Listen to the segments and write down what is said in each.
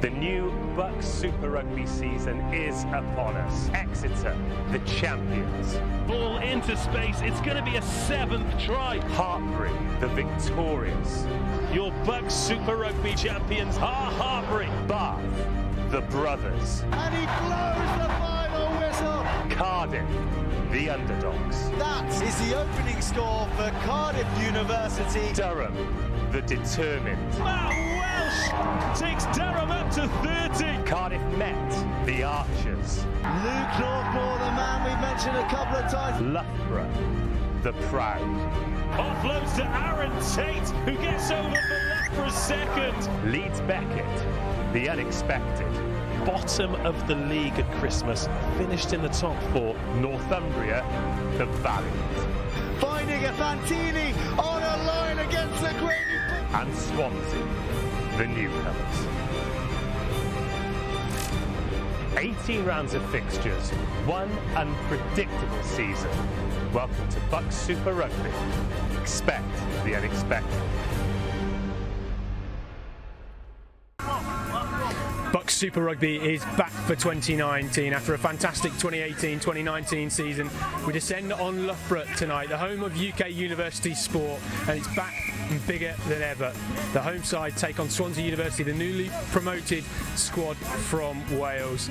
The new BUCS Super Rugby season is upon us. Exeter, the champions. Ball into space, it's going to be a 7th try. Hartbury, the victorious. Your BUCS Super Rugby champions are Hartbury. Bath, the brothers. And he blows the final whistle. Cardiff, the underdogs. That is the opening score for Cardiff University. Durham, the determined. Matt Welsh takes Durham up to 30. Cardiff Met, the archers. Luke Loughborough, the man we've mentioned a couple of times. Loughborough, the proud. Offloads to Aaron Tate, who gets over for Loughborough's second. Leeds Beckett, the unexpected. Bottom of the league at Christmas, finished in the top 4. Northumbria, the valiant. Finding a Fantini on a line against the Green. And Swansea, the newcomers. 18 rounds of fixtures, one unpredictable season. Welcome to BUCS Super Rugby. Expect the unexpected. BUCS Super Rugby is back for 2019 after a fantastic 2018-2019 season. We descend on Loughborough tonight, the home of UK university sport, and it's back and bigger than ever. The home side take on Swansea University, the newly promoted squad from Wales.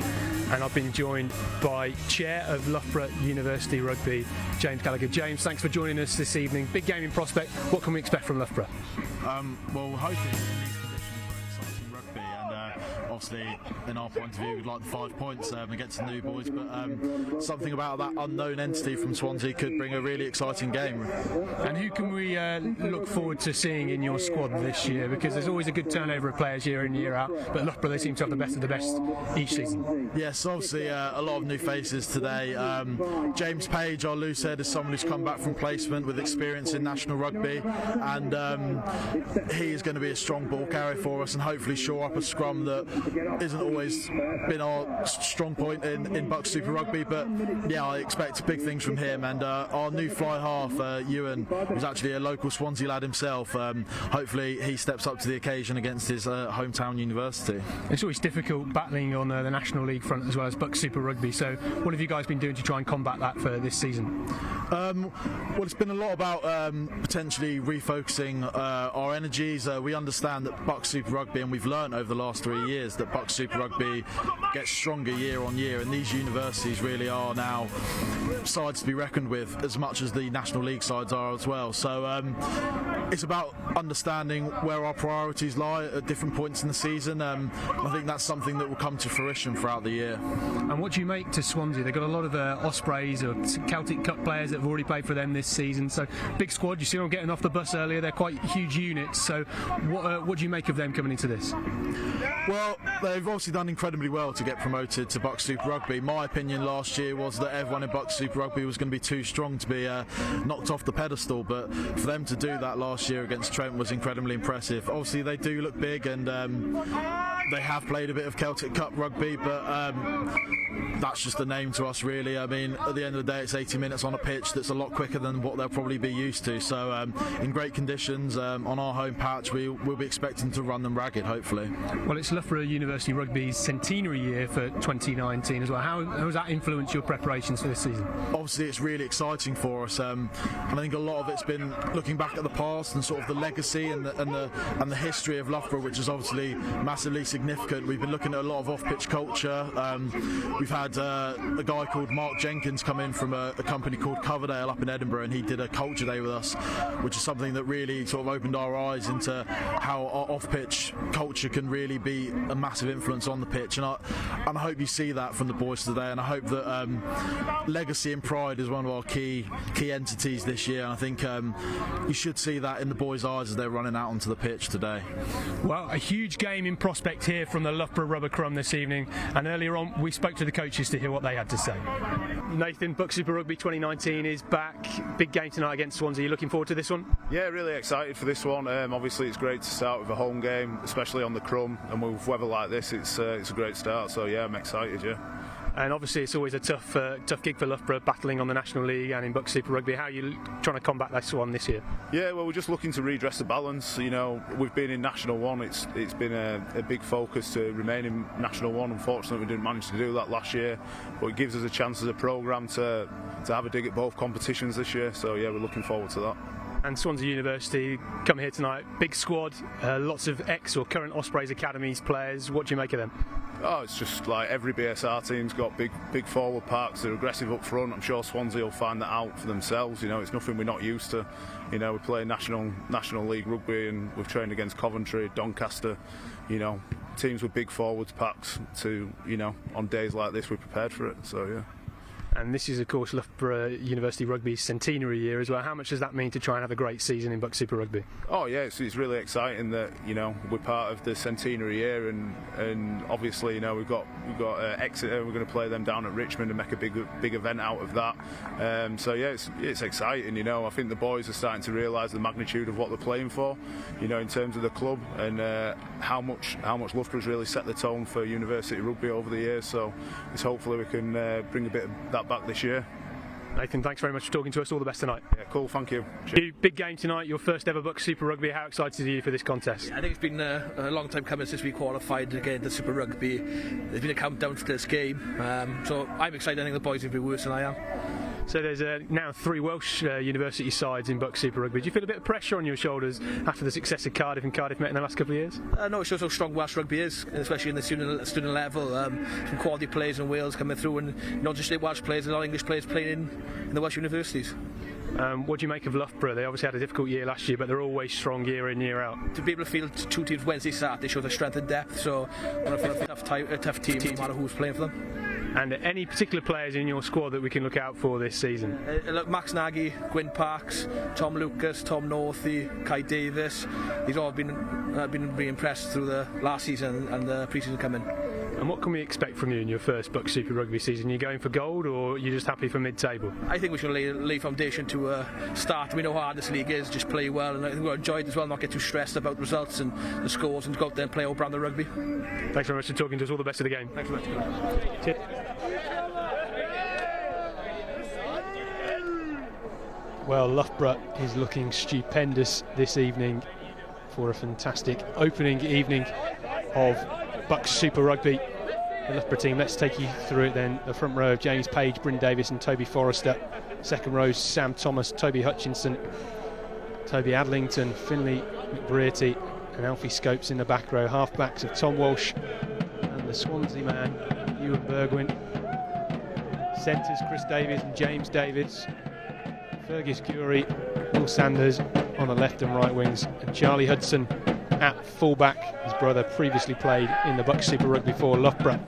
And I've been joined by Chair of Loughborough University Rugby, James Gallagher. James, thanks for joining us this evening. Big game in prospect. What can we expect from Loughborough? Well, we're hoping in these conditions for exciting rugby, and obviously, in our point of view, we'd like the 5 points against the new boys, but something about that unknown entity from Swansea could bring a really exciting game. And who can we look forward to seeing in your squad this year? Because there's always a good turnover of players year in, year out, but Loughborough, they seem to have the best of the best each season. Yes, obviously a lot of new faces today. James Page, our loose head, is someone who's come back from placement with experience in national rugby, and he is going to be a strong ball carrier for us and hopefully shore up a scrum that isn't always been our strong point in BUCS Super Rugby, but yeah, I expect big things from him. And our new fly half, Ewan, who's actually a local Swansea lad himself, hopefully he steps up to the occasion against his hometown university. It's always difficult battling on the National League front as well as BUCS Super Rugby, so what have you guys been doing to try and combat that for this season? Well, it's been a lot about potentially refocusing our energies. We understand that BUCS Super Rugby, and we've learned over the last 3 years that BUCS Super Rugby gets stronger year on year, and these universities really are now sides to be reckoned with as much as the National League sides are as well. So it's about understanding where our priorities lie at different points in the season. I think that's something that will come to fruition throughout the year. And what do you make to Swansea? They've got a lot of Ospreys or Celtic Cup players that have already played for them this season, so big squad. You see them getting off the bus earlier, they're quite huge units, so what do you make of them coming into this? Well, they've obviously done incredibly well to get promoted to BUCS Super Rugby. My opinion last year was that everyone in BUCS Super Rugby was going to be too strong to be knocked off the pedestal, but for them to do that last year against Trent was incredibly impressive. Obviously they do look big, and they have played a bit of Celtic Cup rugby, but that's just a name to us really. I mean, at the end of the day, it's 80 minutes on a pitch that's a lot quicker than what they'll probably be used to, so in great conditions on our home patch, we'll be expecting to run them ragged, hopefully. Well, it's Loughborough University Rugby's centenary year for 2019 as well. How has that influenced your preparations for this season? Obviously it's really exciting for us, and I think a lot of it's been looking back at the past and sort of the legacy and the history of Loughborough, which is obviously massively significant. We've been looking at a lot of off-pitch culture. We've had a guy called Mark Jenkins come in from a company called Coverdale up in Edinburgh, and he did a culture day with us, which is something that really sort of opened our eyes into how our off-pitch culture can really be a massive influence on the pitch, and I hope you see that from the boys today, and I hope that legacy and pride is one of our key entities this year, and I think you should see that in the boys' eyes as they're running out onto the pitch today. Well, a huge game in prospect here from the Loughborough Rubber Crumb this evening, and earlier on we spoke to the coaches to hear what they had to say. Nathan, BUCS Super Rugby 2019 is back. Big game tonight against Swansea. Are you looking forward to this one? Yeah, really excited for this one. Obviously it's great to start with a home game, especially on the Crumb, and with weather like this it's a great start, so yeah, I'm excited, yeah. And obviously it's always a tough gig for Loughborough, battling on the National League and in BUCS Super Rugby. How are you trying to combat this one this year? Yeah, well, we're just looking to redress the balance. You know, we've been in National 1. It's been a big focus to remain in National 1. Unfortunately, we didn't manage to do that last year, but it gives us a chance as a programme to have a dig at both competitions this year. So yeah, we're looking forward to that. And Swansea University come here tonight, big squad, lots of ex or current Ospreys Academies players. What do you make of them? Oh, it's just like every BSR team's got big forward packs. They're aggressive up front. I'm sure Swansea will find that out for themselves. You know, it's nothing we're not used to. You know, we play National League Rugby and we've trained against Coventry, Doncaster. You know, teams with big forwards packs. To, you know, on days like this we're prepared for it. So yeah. And this is, of course, Loughborough University Rugby's centenary year as well. How much does that mean to try and have a great season in BUCS Super Rugby? Oh yeah, it's really exciting that, you know, we're part of the centenary year, and obviously, you know, we've got Exeter. We're going to play them down at Richmond and make a big event out of that. So yeah, it's exciting. You know, I think the boys are starting to realise the magnitude of what they're playing for. You know, in terms of the club and how much Loughborough's really set the tone for university rugby over the years. So it's hopefully we can bring a bit of that back this year. Nathan, thanks very much for talking to us. All the best tonight. Yeah, cool, thank you. Big game tonight, your first ever BUCS Super Rugby. How excited are you for this contest? I think it's been a long time coming since we qualified again to Super Rugby. There's been a countdown to this game, so I'm excited. I think the boys will be worse than I am. So there's now 3 Welsh university sides in BUCS Super Rugby. Do you feel a bit of pressure on your shoulders after the success of Cardiff and Cardiff Met in the last couple of years? No, it shows how strong Welsh rugby is, especially in the student level. Some quality players in Wales coming through, and not just Welsh players, a lot of English players playing in the Welsh universities. What do you make of Loughborough? They obviously had a difficult year last year, but they're always strong year in, year out. To be able to field 2 teams Wednesday, Saturday shows their strength and depth, so a tough team, no matter who's playing for them. And any particular players in your squad that we can look out for this season? Look, Max Nagy, Gwyn Parks, Tom Lucas, Tom Northey, Kai Davis. These all have been really impressed through the last season and the pre-season coming. And what can we expect from you in your first BUCS Super Rugby season? Are you going for gold, or are you just happy for mid-table? I think we should lay foundation to start. We know how hard this league is, just play well, and I think we'll enjoy it as well, not get too stressed about results and the scores, and go out there and play our brand of rugby. Thanks very much for talking to us. All the best of the game. Thanks very much. Cheers. Well, Loughborough is looking stupendous this evening for a fantastic opening evening of BUCS Super Rugby. The Loughborough team, let's take you through it then. The front row of James Page, Bryn Davis and Toby Forrester. Second row, Sam Thomas, Toby Hutchinson, Toby Adlington, Finlay McBrearty and Alfie Scopes in the back row. Half-backs of Tom Walsh and the Swansea man, Ewan Bergwin. Centres, Chris Davies and James Davids. Fergus Curie, Will Sanders on the left and right wings, and Charlie Hudson at fullback. His brother previously played in the BUCS Super Rugby for Loughborough.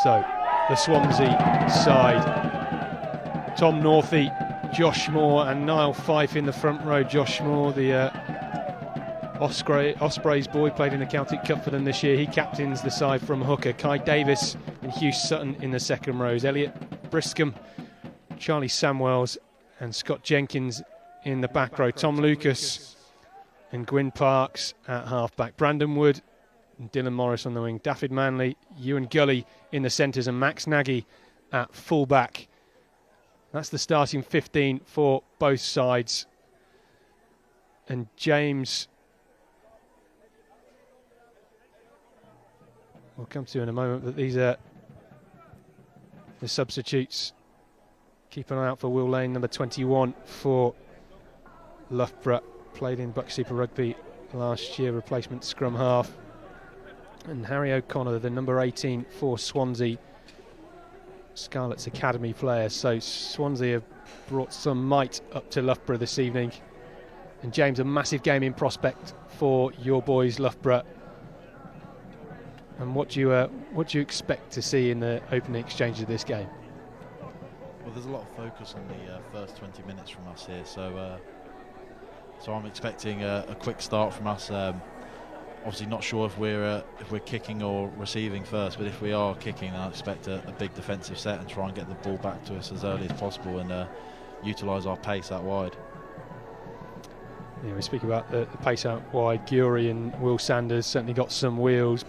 So, the Swansea side. Tom Northey, Josh Moore and Niall Fife in the front row. Josh Moore, the Ospreys boy, played in the Celtic Cup for them this year. He captains the side from hooker. Kai Davis and Hugh Sutton in the second rows. Elliot Briscombe, Charlie Samwells and Scott Jenkins in the back row. Tom Lucas and Gwyn Parks at half-back. Brandon Wood and Dylan Morris on the wing. Daffyd Manley, Ewan Gully in the centres and Max Nagy at full-back. That's the starting 15 for both sides. And James, we'll come to in a moment, but these are the substitutes. Keep an eye out for Will Lane, number 21 for Loughborough. Played in BUCS Super Rugby last year, replacement scrum half. And Harry O'Connor, the number 18 for Swansea, Scarlet's Academy player. So Swansea have brought some might up to Loughborough this evening. And James, a massive game in prospect for your boys, Loughborough. And what do you expect to see in the opening exchange of this game? Well, there's a lot of focus on the first 20 minutes from us here, so I'm expecting a quick start from us. Obviously, not sure if we're kicking or receiving first, but if we are kicking, I expect a big defensive set and try and get the ball back to us as early as possible and utilise our pace out wide. Yeah, we speak about the pace out wide. Gury and Will Sanders certainly got some wheels.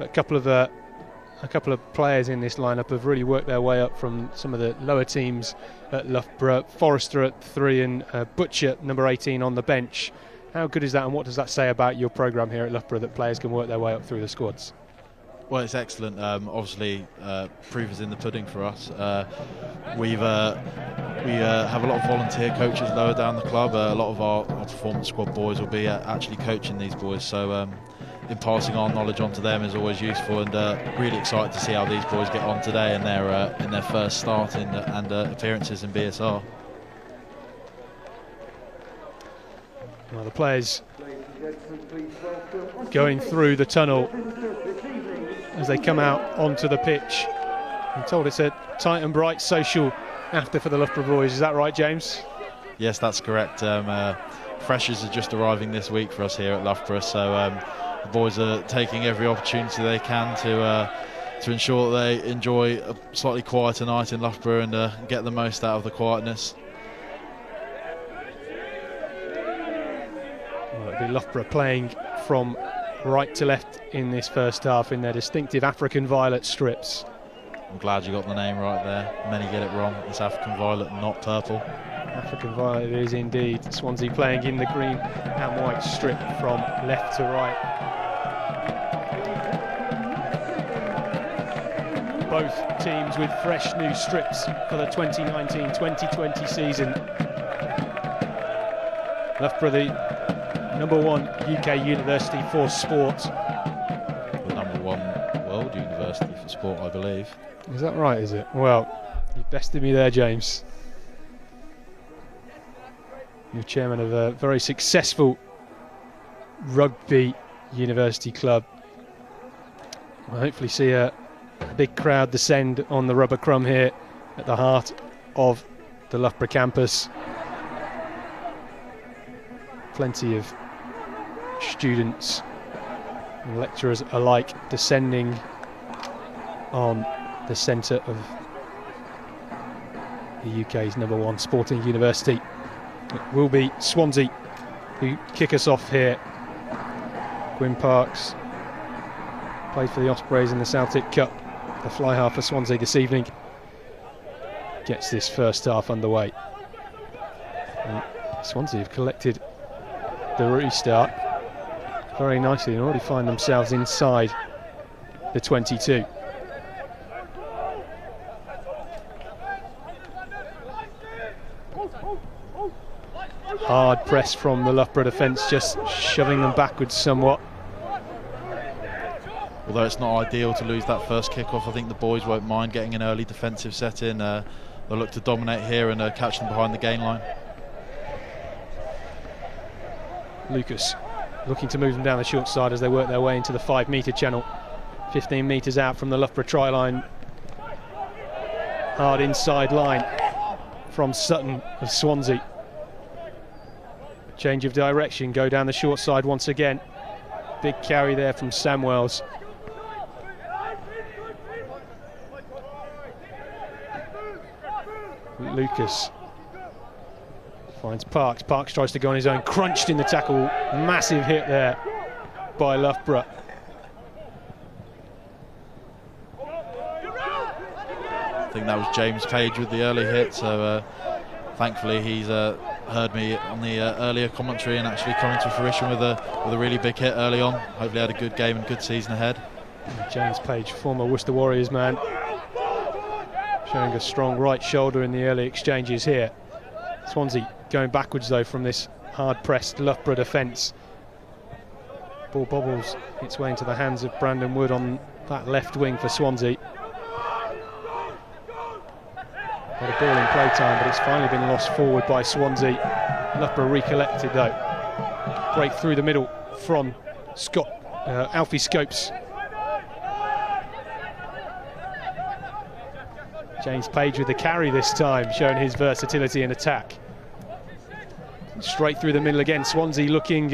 But a couple of players in this lineup have really worked their way up from some of the lower teams at Loughborough. Forrester at 3 and Butcher, number 18, on the bench. How good is that, and what does that say about your programme here at Loughborough, that players can work their way up through the squads? Well, it's excellent. Obviously, proof is in the pudding for us. We have a lot of volunteer coaches lower down the club. A lot of our performance squad boys will be actually coaching these boys. So in passing our knowledge on to them is always useful, and really excited to see how these boys get on today in their first start and appearances in BSR. Well, the players going through the tunnel as they come out onto the pitch. I'm told it's a tight and bright social after for the Loughborough boys. Is that right, James? Yes, that's correct. Freshers are just arriving this week for us here at Loughborough, so the boys are taking every opportunity they can to ensure that they enjoy a slightly quieter night in Loughborough and get the most out of the quietness. Well, it'll be Loughborough playing from right to left in this first half in their distinctive African violet strips. I'm glad you got the name right there. Many get it wrong. It's African violet, not purple. African violet it is indeed. Swansea playing in the green and white strip from left to right. Both teams with fresh new strips for the 2019-2020 season. Loughborough, the #1 UK university for sport. The #1 world university for sport, I believe. Is that right, is it? Well, you bested me there, James. You're chairman of a very successful rugby university club. We'll hopefully see a big crowd descend on the rubber crumb here at the heart of the Loughborough campus. Plenty of students and lecturers alike descending on the centre of the UK's #1 sporting university. It will be Swansea who kick us off here. Gwyn Parks played for the Ospreys in the Celtic Cup, the fly half for Swansea this evening. Gets this first half underway. And Swansea have collected the restart very nicely and already find themselves inside the 22. Hard press from the Loughborough defence, just shoving them backwards somewhat. Although it's not ideal to lose that first kick-off, I think the boys won't mind getting an early defensive set in. They'll look to dominate here and catch them behind the gain line. Lucas looking to move them down the short side as they work their way into the 5-metre channel. 15 metres out from the Loughborough try line. Hard inside line from Sutton of Swansea. Change of direction, go down the short side once again. Big carry there from Samwells. Lucas finds Parks. Parks tries to go on his own, crunched in the tackle. Massive hit there by Loughborough. I think that was James Page with the early hit, so thankfully he's heard me on the earlier commentary and actually coming to fruition with a really big hit early on. Hopefully had a good game and good season ahead. James Page, former Worcester Warriors man, showing a strong right shoulder in the early exchanges here. Swansea going backwards though from this hard-pressed Loughborough defence. Ball bobbles its way into the hands of Brandon Wood on that left wing for Swansea. Got a ball in play time, but it's finally been lost forward by Swansea. Loughborough recollected though. Break through the middle from Alfie Scopes. James Page with the carry this time, showing his versatility in attack. Straight through the middle again. Swansea looking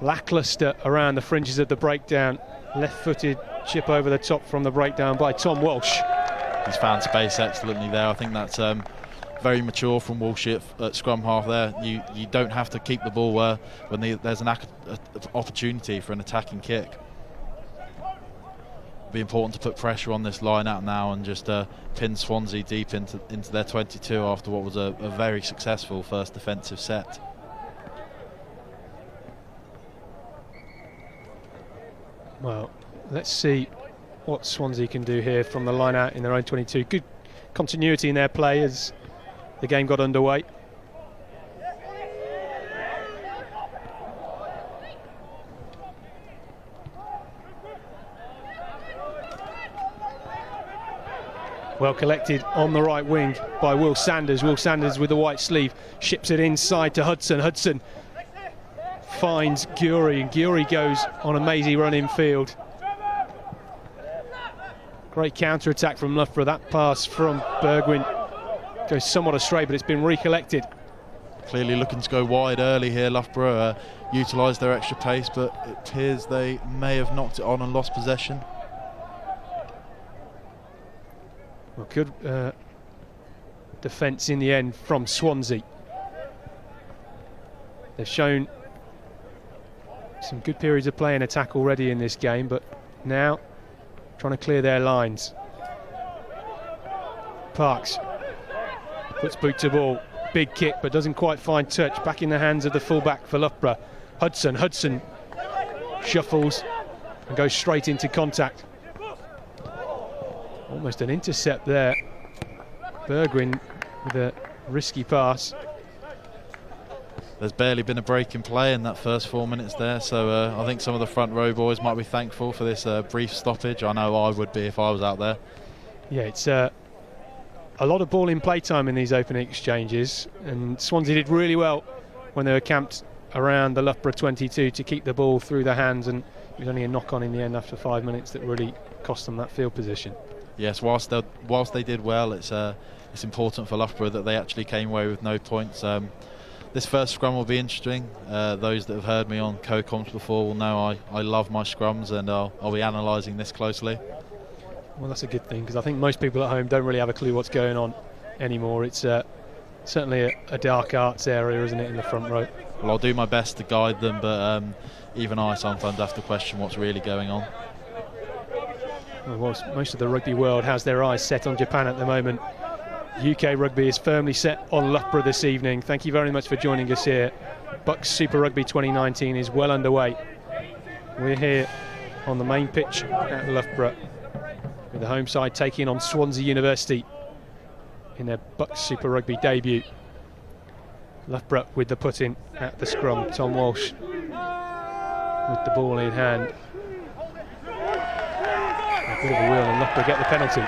lacklustre around the fringes of the breakdown. Left-footed chip over the top from the breakdown by Tom Walsh. He's found space excellently there. I think that's very mature from Walsh at scrum half there. You don't have to keep the ball when there's an opportunity for an attacking kick. be important to put pressure on this line out now and just pin Swansea deep into their 22 after what was a very successful first defensive set. Well, let's see what Swansea can do here from the line out in their own 22. Good continuity in their play as the game got underway. Well collected on the right wing by Will Sanders. Will Sanders with the white sleeve ships it inside to Hudson. Hudson finds Guri, and Guri goes on a mazy run in field. Great counter-attack from Loughborough. That pass from Bergwijn goes somewhat astray, but it's been recollected. Clearly looking to go wide early here. Loughborough utilised their extra pace, but it appears they may have knocked it on and lost possession. Well, good defence in the end from Swansea. They've shown some good periods of play and attack already in this game, but now trying to clear their lines. Parks puts boot to ball, big kick, but doesn't quite find touch. Back in the hands of the fullback for Loughborough. Hudson shuffles and goes straight into contact. Almost an intercept there. Bergwijn with a risky pass. There's barely been a break in play in that first 4 minutes there, so I think some of the front row boys might be thankful for this brief stoppage. I know I would be if I was out there. Yeah, it's a lot of ball in play time in these opening exchanges, and Swansea did really well when they were camped around the Loughborough 22 to keep the ball through their hands, and it was only a knock-on in the end after 5 minutes that really cost them that field position. Yes, whilst they did well, it's important for Loughborough that they actually came away with no points. This first scrum will be interesting. Those that have heard me on co-comms before will know I love my scrums, and I'll be analysing this closely. Well, that's a good thing, because I think most people at home don't really have a clue what's going on anymore. It's certainly a dark arts area, isn't it, in the front row? Well, I'll do my best to guide them, but even I sometimes have to question what's really going on. Well, most of the rugby world has their eyes set on Japan at the moment. UK rugby is firmly set on Loughborough this evening. Thank you very much for joining us here. BUCS Super Rugby 2019 is well underway. We're here on the main pitch at Loughborough with the home side taking on Swansea University in their BUCS Super Rugby debut. Loughborough with the put-in at the scrum. Tom Walsh with the ball in hand. A bit of a wheel, and Loughborough get the penalty.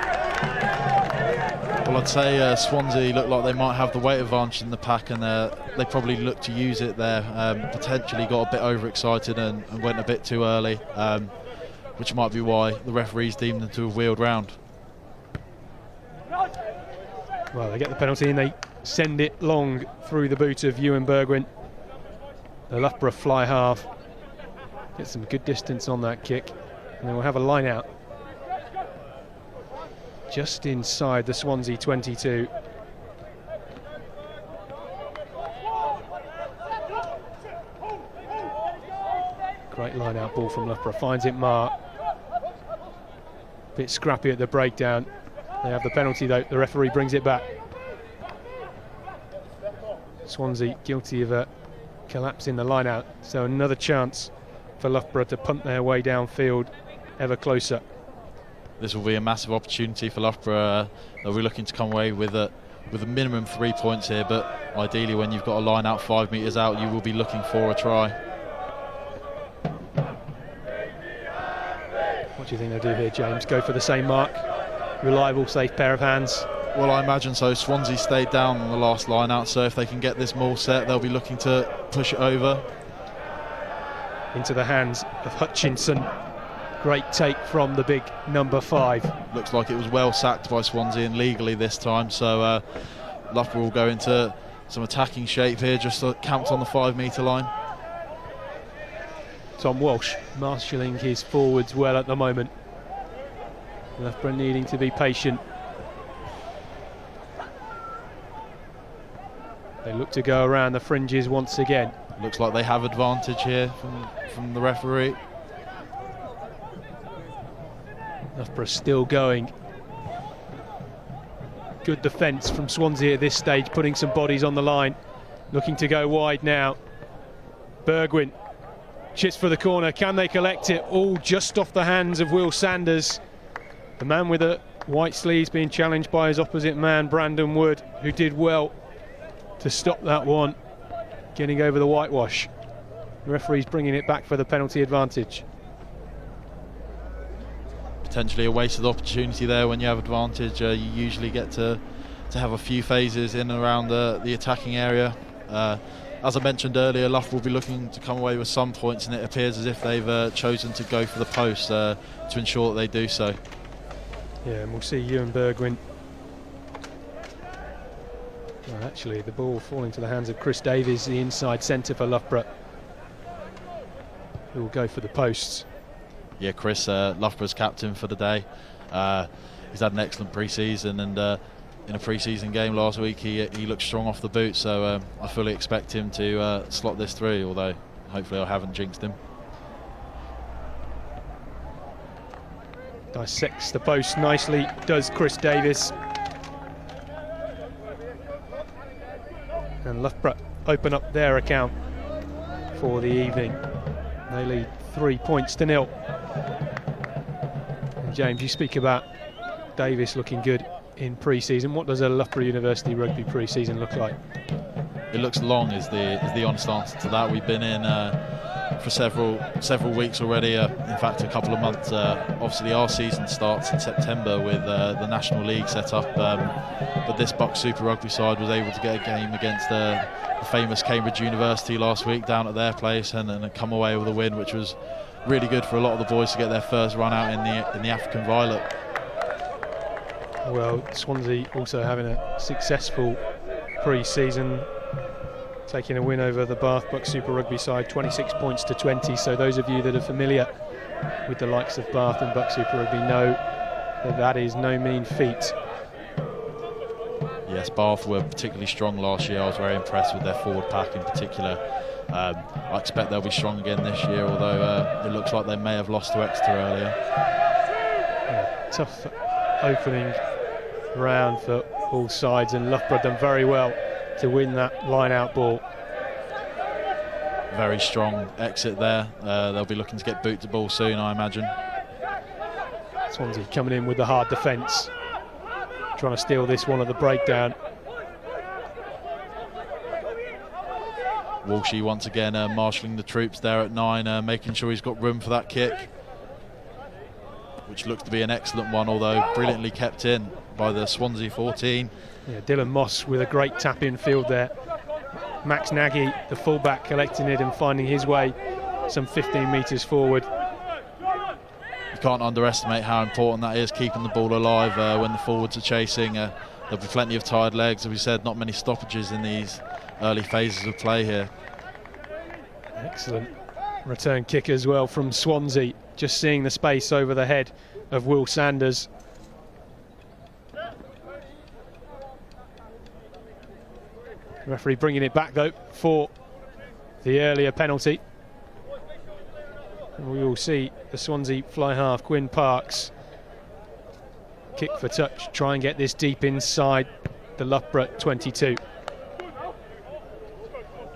Well, I'd say Swansea look like they might have the weight advantage in the pack, and they probably looked to use it there. Potentially got a bit overexcited and went a bit too early, which might be why the referees deemed them to have wheeled round. Well, they get the penalty and they send it long through the boot of Ewan Bergwijn. The Loughborough fly half get some good distance on that kick, and then we'll have a line out just inside the Swansea 22. Great line out ball from Loughborough, finds it Mark. Bit scrappy at the breakdown. They have the penalty though, the referee brings it back. Swansea guilty of collapsing the line out, so another chance for Loughborough to punt their way downfield ever closer. This will be a massive opportunity for Loughborough. They'll be looking to come away with a minimum 3 points here, but ideally when you've got a line out 5 metres out, you will be looking for a try. What do you think they'll do here, James? Go for the same mark? Reliable, safe pair of hands? Well, I imagine so. Swansea stayed down on the last line out, so if they can get this maul set, they'll be looking to push it over. Into the hands of Hutchinson. Great take from the big number 5. Looks like it was well sacked by Swansea and legally this time, so Loughborough will go into some attacking shape here, just camped on the 5 metre line. Tom Walsh marshalling his forwards well at the moment. Loughborough needing to be patient. They look to go around the fringes once again. Looks like they have advantage here from the referee. Loughborough still going. Good defence from Swansea at this stage, putting some bodies on the line. Looking to go wide now. Bergwijn chips for the corner. Can they collect it? All just off the hands of Will Sanders. The man with the white sleeves being challenged by his opposite man, Brandon Wood, who did well to stop that one, getting over the whitewash. The referee's bringing it back for the penalty advantage. Potentially a wasted opportunity there. When you have advantage, you usually get to have a few phases in and around the attacking area. As I mentioned earlier, Loughborough will be looking to come away with some points, and it appears as if they've chosen to go for the post to ensure that they do so. Yeah, and we'll see Ewan Bergwijn. Well, actually, the ball falling to the hands of Chris Davies, the inside centre for Loughborough, who will go for the posts. Yeah, Chris, Loughborough's captain for the day. He's had an excellent pre-season, and in a pre-season game last week he looked strong off the boot, so I fully expect him to slot this through, although hopefully I haven't jinxed him. Dissects the post nicely, does Chris Davies. And Loughborough open up their account for the evening. They lead 3 points to nil. And James, you speak about Davies looking good in pre-season. What does a Loughborough University rugby pre-season look like? It looks long is the honest answer to that. We've been in for several weeks already, in fact a couple of months. Obviously our season starts in September with the National League set up, but this BUCS Super Rugby side was able to get a game against the famous Cambridge University last week down at their place, and come away with a win, which was really good for a lot of the boys to get their first run out in the African Violet. Well, Swansea also having a successful pre-season, taking a win over the Bath BUCS Super Rugby side, 26 points to 20. So those of you that are familiar with the likes of Bath and BUCS Super Rugby know that is no mean feat. Yes, Bath were particularly strong last year. I was very impressed with their forward pack in particular. I expect they'll be strong again this year, although it looks like they may have lost to Exeter earlier. Yeah, tough opening round for all sides, and Loughborough done very well to win that line-out ball. Very strong exit there. They'll be looking to get boot to ball soon, I imagine. Swansea coming in with the hard defence, trying to steal this one at the breakdown. Walshy once again marshalling the troops there at 9, making sure he's got room for that kick, which looks to be an excellent one, although brilliantly kept in by the Swansea 14. Yeah, Dylan Moss with a great tap in field there. Max Nagy, the fullback, collecting it and finding his way some 15 metres forward. You can't underestimate how important that is, keeping the ball alive when the forwards are chasing. There'll be plenty of tired legs. As we said, not many stoppages in these early phases of play here. Excellent return kick as well from Swansea, just seeing the space over the head of Will Sanders. The referee bringing it back though for the earlier penalty. And we will see the Swansea fly half, Gwyn Parks, kick for touch, try and get this deep inside the Loughborough 22.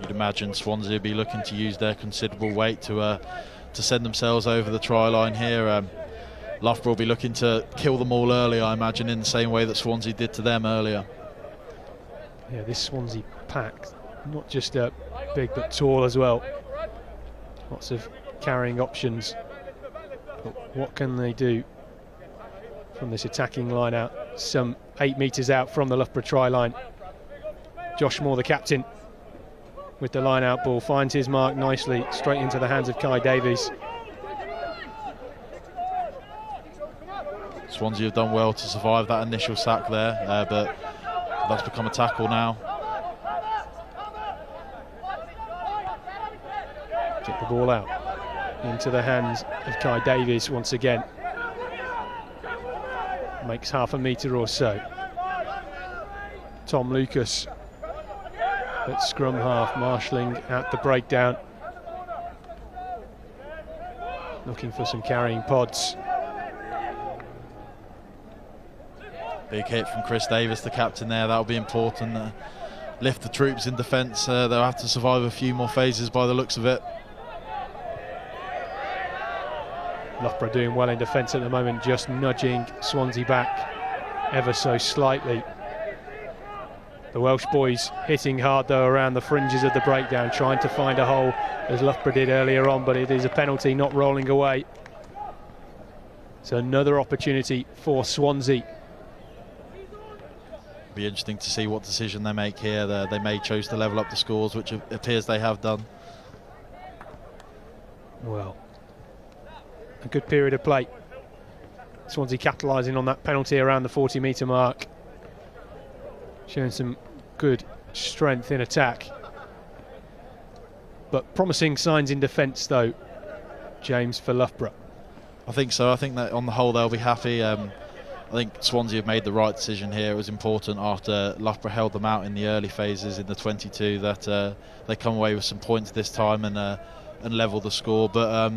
You'd imagine Swansea would be looking to use their considerable weight to send themselves over the try line here. Loughborough will be looking to kill them all early, I imagine, in the same way that Swansea did to them earlier. Yeah, this Swansea pack, not just big but tall as well. Lots of carrying options. But what can they do from this attacking line out? Some 8 metres out from the Loughborough try line. Josh Moore, the captain, with the line out ball, finds his mark nicely, straight into the hands of Kai Davies. Swansea have done well to survive that initial sack there, but that's become a tackle now. Get the ball out into the hands of Kai Davies once again. Makes half a metre or so. Tom Lucas at scrum half, marshalling at the breakdown, looking for some carrying pods. Big hit from Chris Davis, the captain there. That'll be important. Lift the troops in defence. They'll have to survive a few more phases by the looks of it. Loughborough doing well in defence at the moment, just nudging Swansea back ever so slightly. The Welsh boys hitting hard though around the fringes of the breakdown, trying to find a hole as Loughborough did earlier on, but it is a penalty, not rolling away. So another opportunity for Swansea. Be interesting to see what decision they make here. They may choose to level up the scores, which it appears they have done. Well, a good period of play. Swansea capitalising on that penalty around the 40-metre mark. Showing some good strength in attack. But promising signs in defence though, James, for Loughborough. I think so. I think that on the whole they'll be happy. I think Swansea have made the right decision here. It was important after Loughborough held them out in the early phases in the 22 that they come away with some points this time and level the score. But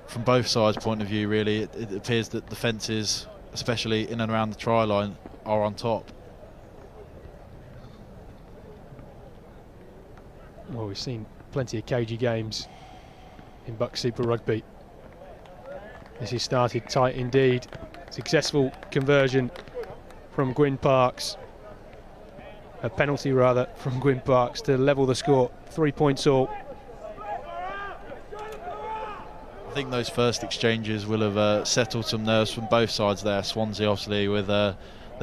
from both sides' point of view, really, it appears that defences, especially in and around the try line, are on top. Well, we've seen plenty of cagey games in BUCS Super Rugby. This has started tight indeed. Successful conversion from Gwyn Parks. A penalty rather from Gwyn Parks to level the score. 3 points all. I think those first exchanges will have settled some nerves from both sides there. Swansea obviously with their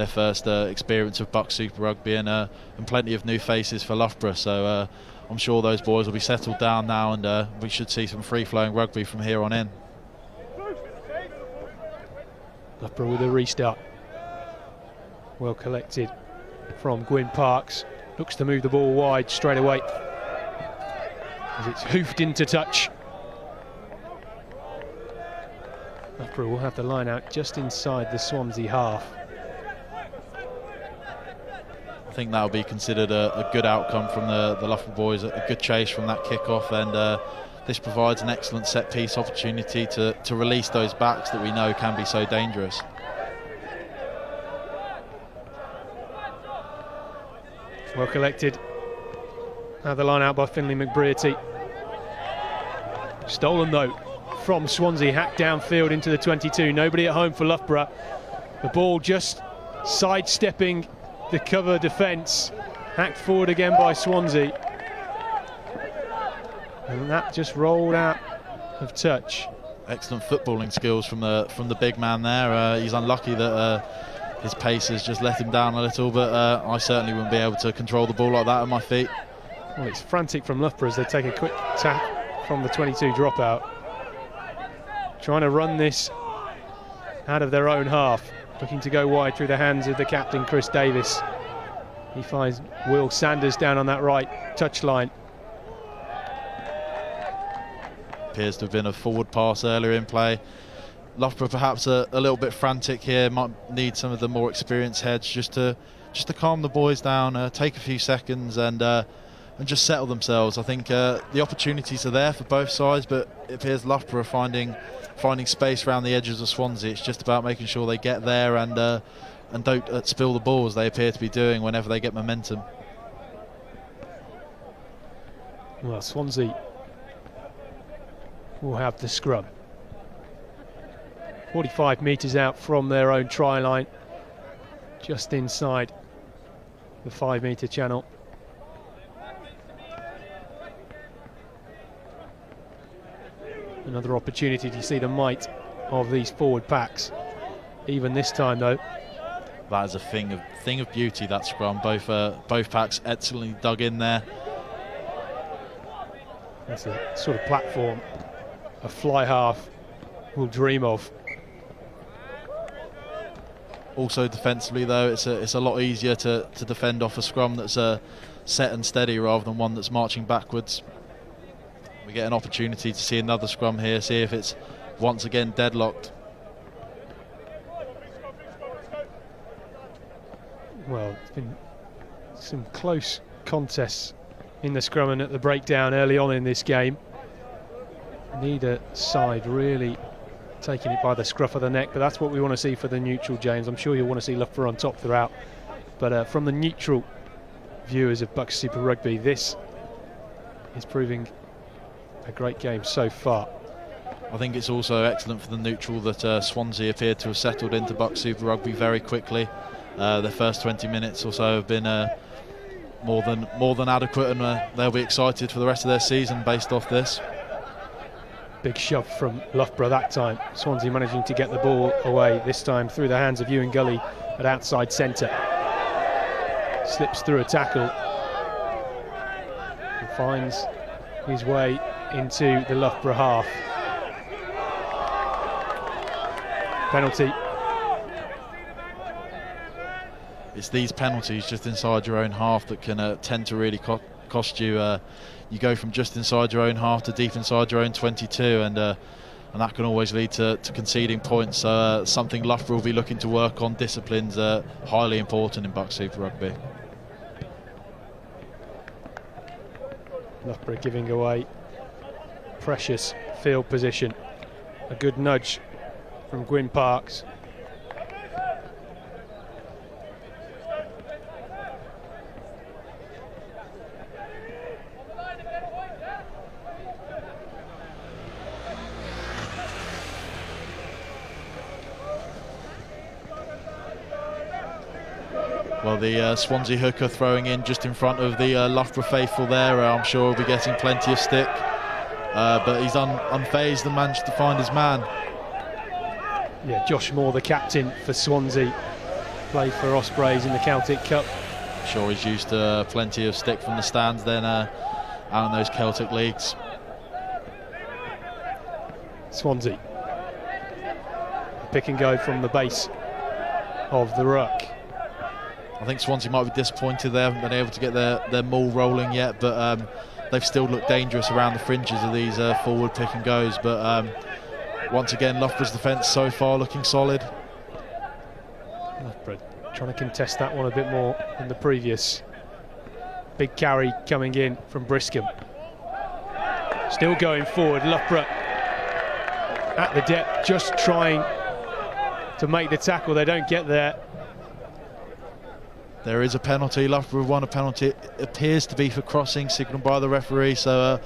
first experience of BUCS Super Rugby and plenty of new faces for Loughborough. So I'm sure those boys will be settled down now and we should see some free-flowing rugby from here on in. Loughborough with a restart. Well collected from Gwyn Parks. Looks to move the ball wide straight away as it's hoofed into touch. Loughborough will have the line out just inside the Swansea half. I think that'll be considered a good outcome from the Loughborough boys, a good chase from that kick-off, and this provides an excellent set-piece opportunity to release those backs that we know can be so dangerous. Well collected. Now the line out by Finlay McBrearty. Stolen though from Swansea, hacked downfield into the 22. Nobody at home for Loughborough. The ball just sidestepping the cover defence. Hacked forward again by Swansea. And that just rolled out of touch. Excellent footballing skills from the big man there. He's unlucky that his pace has just let him down a little, but I certainly wouldn't be able to control the ball like that on my feet. Well, it's frantic from Loughborough as they take a quick tap from the 22 dropout. Trying to run this out of their own half. Looking to go wide through the hands of the captain, Chris Davis. He finds Will Sanders down on that right touchline. Appears to have been a forward pass earlier in play. Loughborough perhaps a little bit frantic here, might need some of the more experienced heads just to calm the boys down, take a few seconds and just settle themselves. I think the opportunities are there for both sides, but it appears Loughborough are finding space around the edges of Swansea. It's just about making sure they get there and don't spill the ball as they appear to be doing whenever they get momentum. Well, Swansea will have the scrum. 45 metres out from their own try line, just inside the 5 metre channel. Another opportunity to see the might of these forward packs. Even this time though, that is a thing of beauty, that scrum. Both packs excellently dug in there. That's a sort of platform a fly half will dream of. Also defensively though, it's a lot easier to defend off a scrum that's set and steady rather than one that's marching backwards. We get an opportunity to see another scrum here, see if it's once again deadlocked. Well, it's been some close contests in the scrum and at the breakdown early on in this game. Neither side really taking it by the scruff of the neck, but that's what we want to see for the neutral, James. I'm sure you'll want to see Loughborough on top throughout, but from the neutral viewers of BUCS Super Rugby, this is proving a great game so far. I think it's also excellent for the neutral that Swansea appeared to have settled into BUCS Super Rugby very quickly. Their first 20 minutes or so have been more than adequate, and they'll be excited for the rest of their season based off this. Big shove from Loughborough that time. Swansea managing to get the ball away, this time through the hands of Ewan Gully at outside centre. Slips through a tackle and finds his way into the Loughborough half. Penalty. It's these penalties just inside your own half that can tend to really cost you. You go from just inside your own half to deep inside your own 22, and that can always lead to conceding points. Something Loughborough will be looking to work on. Discipline's highly important in BUCS Super Rugby. Loughborough giving away precious field position. A good nudge from Gwyn Parks. Well, the Swansea hooker throwing in just in front of the Loughborough faithful there. I'm sure he'll be getting plenty of stick, but he's unfazed and managed to find his man. Yeah, Josh Moore, the captain for Swansea, played for Ospreys in the Celtic Cup. I'm sure he's used to plenty of stick from the stands then out in those Celtic leagues. Swansea. Pick and go from the base of the ruck. I think Swansea might be disappointed they haven't been able to get their maul rolling yet, but they've still looked dangerous around the fringes of these forward pick and goes. But once again, Loughborough's defence so far looking solid. Loughborough trying to contest that one a bit more than the previous. Big carry coming in from Briscombe. Still going forward, Loughborough at the depth, just trying to make the tackle. They don't get there. There is a penalty. Loughborough won a penalty. It appears to be for crossing, signalled by the referee. So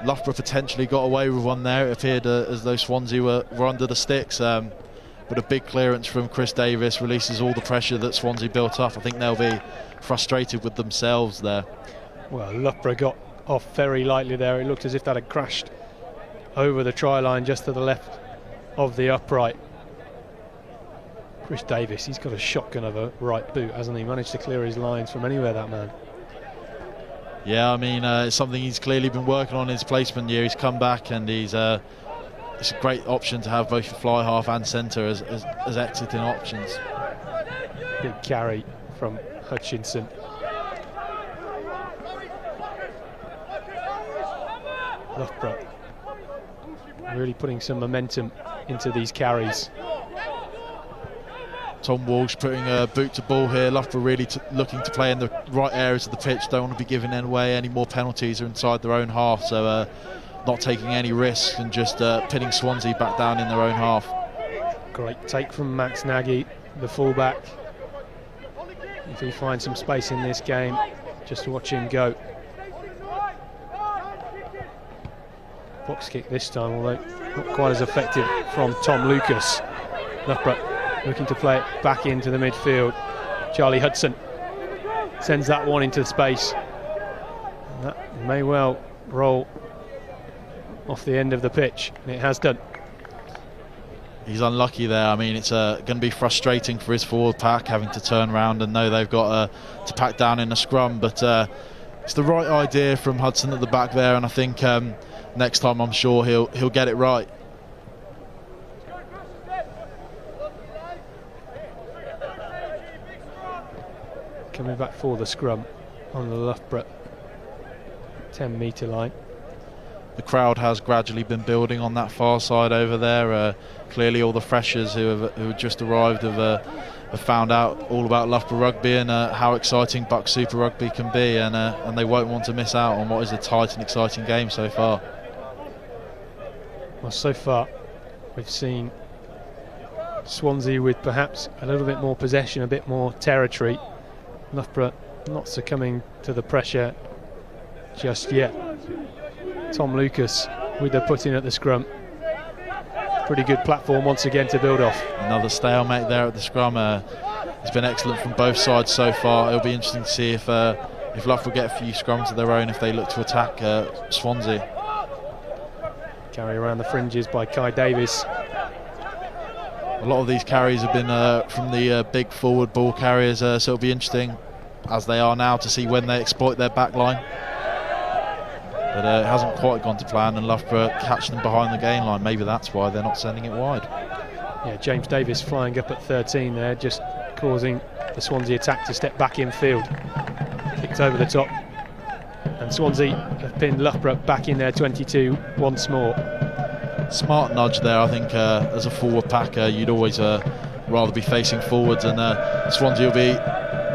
Loughborough potentially got away with one there. It appeared as though Swansea were under the sticks. But a big clearance from Chris Davis releases all the pressure that Swansea built up. I think they'll be frustrated with themselves there. Well, Loughborough got off very lightly there. It looked as if that had crashed over the try line just to the left of the upright. Chris Davis, he's got a shotgun of a right boot, hasn't he? Managed to clear his lines from anywhere, that man. Yeah, I mean, it's something he's clearly been working on in his placement year. He's come back and it's a great option to have both your fly half and centre as exiting options. Big carry from Hutchinson. Loughborough really putting some momentum into these carries. Tom Walsh putting a boot to ball here. Loughborough really looking to play in the right areas of the pitch. Don't want to be giving away any more penalties or inside their own half. So not taking any risks and just pinning Swansea back down in their own half. Great take from Max Nagy, the fullback. If he finds some space in this game, just watch him go. Box kick this time, although not quite as effective from Tom Lucas. Loughborough looking to play it back into the midfield. Charlie Hudson sends that one into space. And that may well roll off the end of the pitch, and it has done. He's unlucky there. I mean, it's going to be frustrating for his forward pack having to turn around and know they've got to pack down in a scrum, but it's the right idea from Hudson at the back there, and I think next time I'm sure he'll get it right. Coming back for the scrum on the Loughborough 10-metre line. The crowd has gradually been building on that far side over there. Clearly all the freshers who have just arrived have found out all about Loughborough Rugby and how exciting BUCS Super Rugby can be, and they won't want to miss out on what is a tight and exciting game so far. Well, so far we've seen Swansea with perhaps a little bit more possession, a bit more territory. Loughborough not succumbing to the pressure just yet. Tom Lucas with the put in at the scrum. Pretty good platform once again to build off. Another stalemate there at the scrum. It's been excellent from both sides so far. It'll be interesting to see if Loughborough get a few scrums of their own if they look to attack Swansea. Carry around the fringes by Kai Davis. A lot of these carries have been from the big forward ball carriers, so it'll be interesting, as they are now, to see when they exploit their back line. But it hasn't quite gone to plan, and Loughborough catch them behind the gain line. Maybe that's why they're not sending it wide. Yeah, James Davis flying up at 13 there, just causing the Swansea attack to step back in field. Kicked over the top, and Swansea have pinned Loughborough back in their 22 once more. Smart nudge there, I think. As a forward packer, you'd always rather be facing forwards, and Swansea will be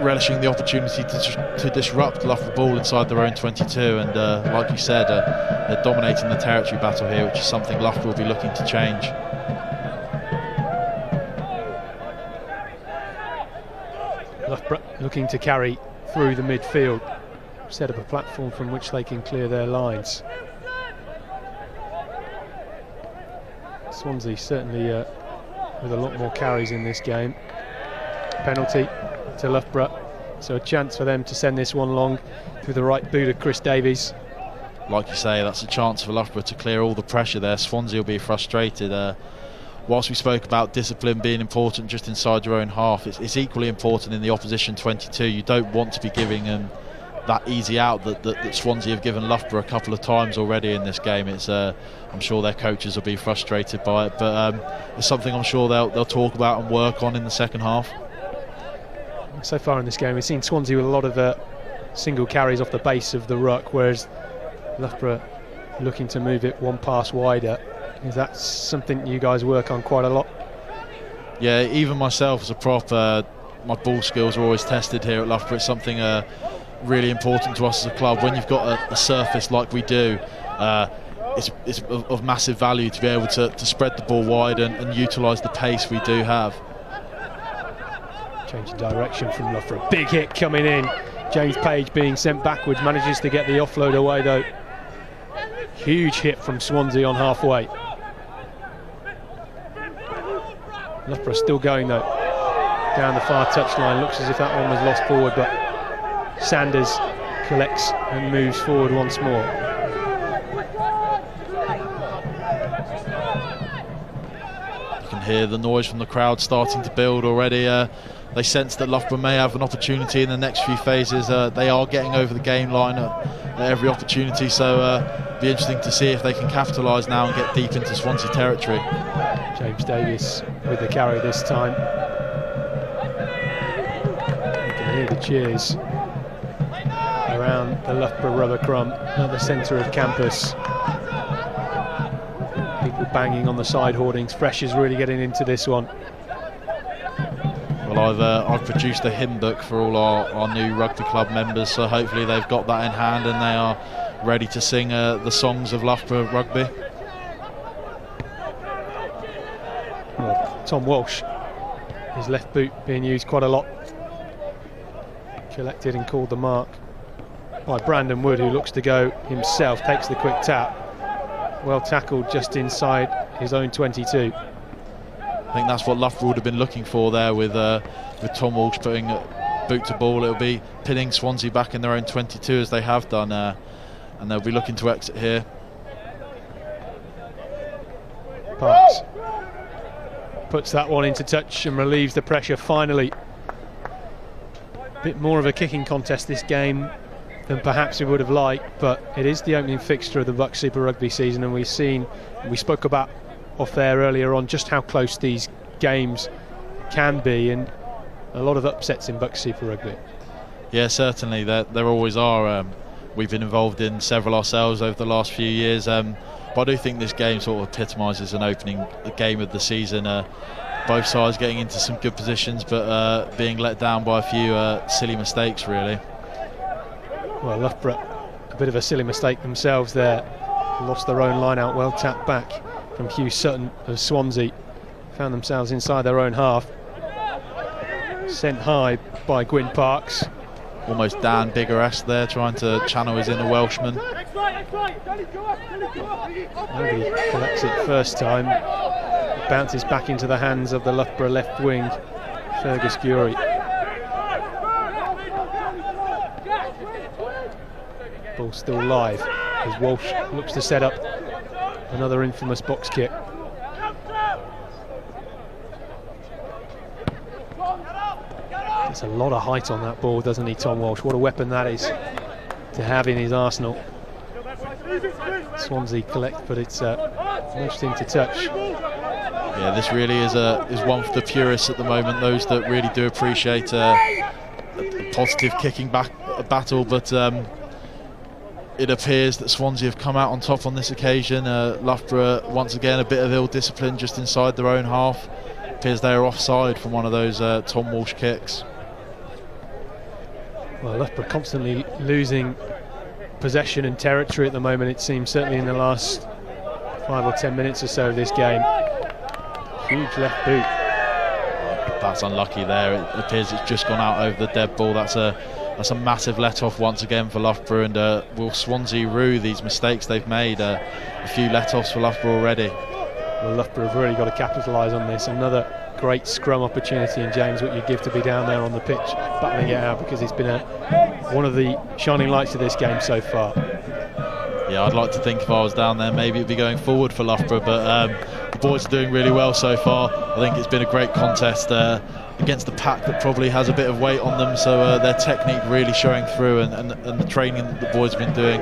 relishing the opportunity to disrupt Loughborough ball inside their own 22, and like you said, they're dominating the territory battle here, which is something Loughborough will be looking to change. Loughborough looking to carry through the midfield, set up a platform from which they can clear their lines. Swansea certainly with a lot more carries in this game. Penalty to Loughborough, so a chance for them to send this one long through the right boot of Chris Davies. Like you say, that's a chance for Loughborough to clear all the pressure there. Swansea will be frustrated. Whilst we spoke about discipline being important just inside your own half, it's equally important in the opposition 22. You don't want to be giving them that easy out that Swansea have given Loughborough a couple of times already in this game. It's I'm sure their coaches will be frustrated by it, but it's something I'm sure they'll talk about and work on in the second half. So far in this game, we've seen Swansea with a lot of single carries off the base of the ruck, whereas Loughborough looking to move it one pass wider. Is that something you guys work on quite a lot? Yeah, even myself as a prop, my ball skills are always tested here at Loughborough. It's something really important to us as a club. When you've got a surface like we do, it's of massive value to be able to spread the ball wide and utilise the pace we do have. Change of direction from Loughborough. Big hit coming in. James Page being sent backwards, manages to get the offload away though. Huge hit from Swansea on halfway. Loughborough still going though. Down the far touchline. Looks as if that one was lost forward, but Sanders collects and moves forward once more. You can hear the noise from the crowd starting to build already. They sense that Loughborough may have an opportunity in the next few phases. They are getting over the game line at every opportunity, so be interesting to see if they can capitalise now and get deep into Swansea territory. James Davis with the carry this time. You can hear the cheers around the Loughborough rubber crumb at the centre of campus. People banging on the side hoardings. Fresh is really getting into this one. Well, I've produced a hymn book for all our new rugby club members, so hopefully they've got that in hand and they are ready to sing the songs of Loughborough rugby. Well, Tom Walsh, his left boot being used quite a lot. Collected and called the mark by Brandon Wood, who looks to go himself, takes the quick tap. Well tackled just inside his own 22. I think that's what Loughborough would have been looking for there with Tom Walsh putting boot to ball. It'll be pinning Swansea back in their own 22 as they have done, and they'll be looking to exit here. Parks puts that one into touch and relieves the pressure finally. Bit more of a kicking contest this game than perhaps we would have liked, but it is the opening fixture of the BUCS Super Rugby season, and we spoke about off there earlier on just how close these games can be, and a lot of upsets in BUCS Super Rugby. Yeah, certainly there always are. We've been involved in several ourselves over the last few years, but I do think this game sort of epitomises an opening game of the season. Both sides getting into some good positions, but being let down by a few silly mistakes, really. Well, Loughborough, a bit of a silly mistake themselves there. Lost their own line out, well tapped back from Hugh Sutton of Swansea. found themselves inside their own half. Sent high by Gwyn Parks. Almost Dan Bigger-esque there, trying to channel his inner Welshman. Nobody collects it first time. It bounces back into the hands of the Loughborough left wing, Fergus Gury. Ball still live as Walsh looks to set up another infamous box kick. Gets a lot of height on that ball, doesn't he, Tom Walsh? What a weapon that is to have in his arsenal. Swansea collect, but it's nudged into touch. Yeah, this really is one for the purists at the moment, those that really do appreciate a positive kicking back battle, but it appears that Swansea have come out on top on this occasion. Loughborough, once again, a bit of ill discipline just inside their own half. Appears they are offside from one of those Tom Walsh kicks. Well, Loughborough constantly losing possession and territory at the moment, it seems, certainly in the last 5 or 10 minutes or so of this game. Huge left boot. That's unlucky there. It appears it's just gone out over the dead ball. That's a massive let-off once again for Loughborough, and will Swansea rue these mistakes they've made? A few let-offs for Loughborough already. Well, Loughborough have really got to capitalise on this. Another great scrum opportunity, and James, what you give to be down there on the pitch battling it out, because it's been one of the shining lights of this game so far. Yeah, I'd like to think if I was down there maybe it'd be going forward for Loughborough, but the boys are doing really well so far. I think it's been a great contest against the pack that probably has a bit of weight on them, so their technique really showing through, and the training that the boys have been doing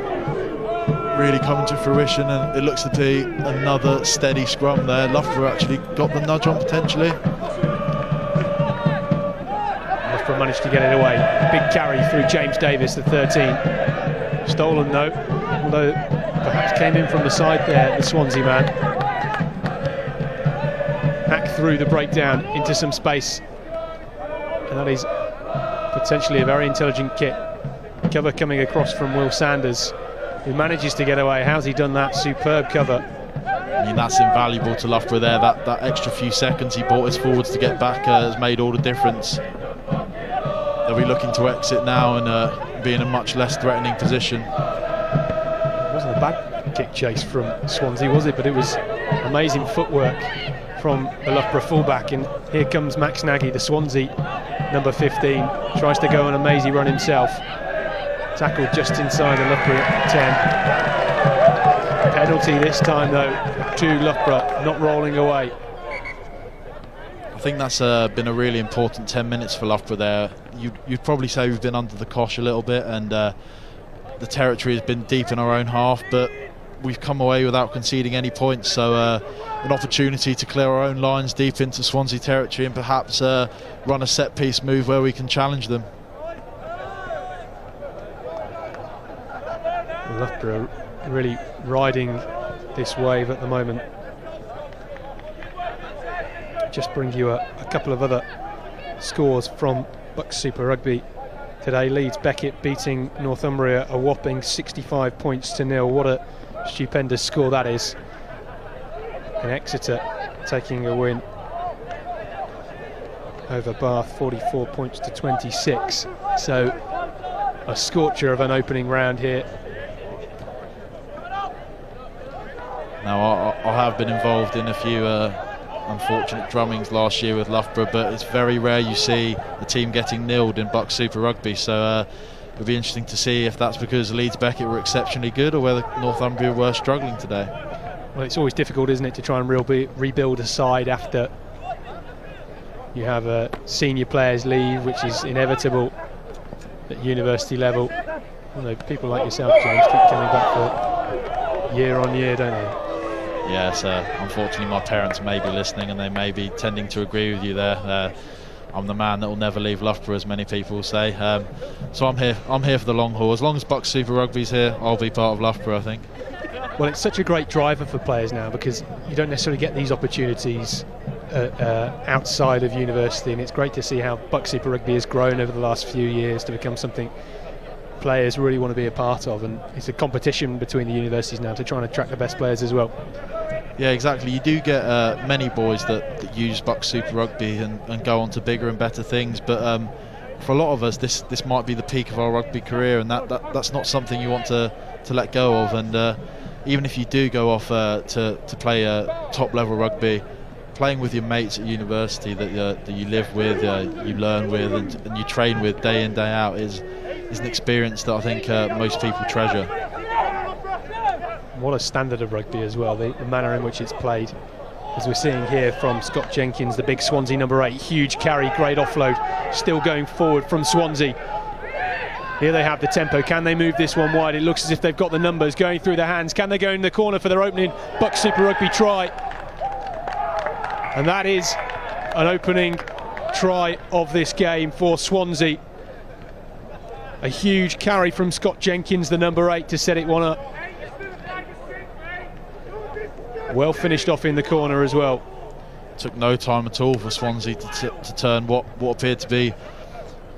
really coming to fruition, and it looks to be another steady scrum there. Loughborough actually got the nudge on potentially. Loughborough managed to get it away. Big carry through James Davis, the 13. Stolen though, although perhaps came in from the side there, the Swansea man. Hack through the breakdown into some space, and that is potentially a very intelligent kick. Cover coming across from Will Sanders, who manages to get away. How's he done that? Superb cover. I mean, that's invaluable to Loughborough there. That extra few seconds he brought his forwards to get back has made all the difference. They'll be looking to exit now and be in a much less threatening position. It wasn't a bad kick chase from Swansea, was it? But it was amazing footwork from the Loughborough fullback, and here comes Max Nagy, the Swansea number 15, tries to go on a mazy run himself. Tackled just inside the Loughborough 10. Penalty this time though to Loughborough, not rolling away. I think that's been a really important 10 minutes for Loughborough there. You'd probably say we've been under the cosh a little bit, and the territory has been deep in our own half, but we've come away without conceding any points, so an opportunity to clear our own lines deep into Swansea territory and perhaps run a set-piece move where we can challenge them. Loughborough really riding this wave at the moment. Just bring you a couple of other scores from BUCS Super Rugby today. Leeds Beckett beating Northumbria a whopping 65 points to 0. What a stupendous score that is. And Exeter taking a win over Bath, 44 points to 26. So a scorcher of an opening round here. Now, I have been involved in a few unfortunate drummings last year with Loughborough, but it's very rare you see a team getting nilled in BUCS Super Rugby, so it'll be interesting to see if that's because Leeds Beckett were exceptionally good or whether Northumbria were struggling today. Well, it's always difficult, isn't it, to try and rebuild a side after you have senior players leave, which is inevitable at university level. You know, people like yourself, James, keep coming back for year on year, don't they? Yes, unfortunately my parents may be listening and they may be tending to agree with you there. I'm the man that will never leave Loughborough, as many people say. So I'm here for the long haul. As long as BUCS Super Rugby's here, I'll be part of Loughborough, I think. Well, it's such a great driver for players now, because you don't necessarily get these opportunities outside of university, and it's great to see how BUCS Super Rugby has grown over the last few years to become something players really want to be a part of, and it's a competition between the universities now to try and attract the best players as well. Yeah, exactly. You do get many boys that use BUCS Super Rugby and go on to bigger and better things, but for a lot of us, this might be the peak of our rugby career, and that's not something you want to let go of. And even if you do go off to play top level rugby, playing with your mates at university that you live with, you learn with, and you train with day in, day out is an experience that I think most people treasure. What a standard of rugby as well, the manner in which it's played. As we're seeing here from Scott Jenkins, the big Swansea number 8, huge carry, great offload, still going forward from Swansea. Here they have the tempo. Can they move this one wide? It looks as if they've got the numbers going through their hands. Can they go in the corner for their opening BUCS Super Rugby try? And that is an opening try of this game for Swansea. A huge carry from Scott Jenkins, the number 8, to set it one up. Well finished off in the corner as well. Took no time at all for Swansea to turn what appeared to be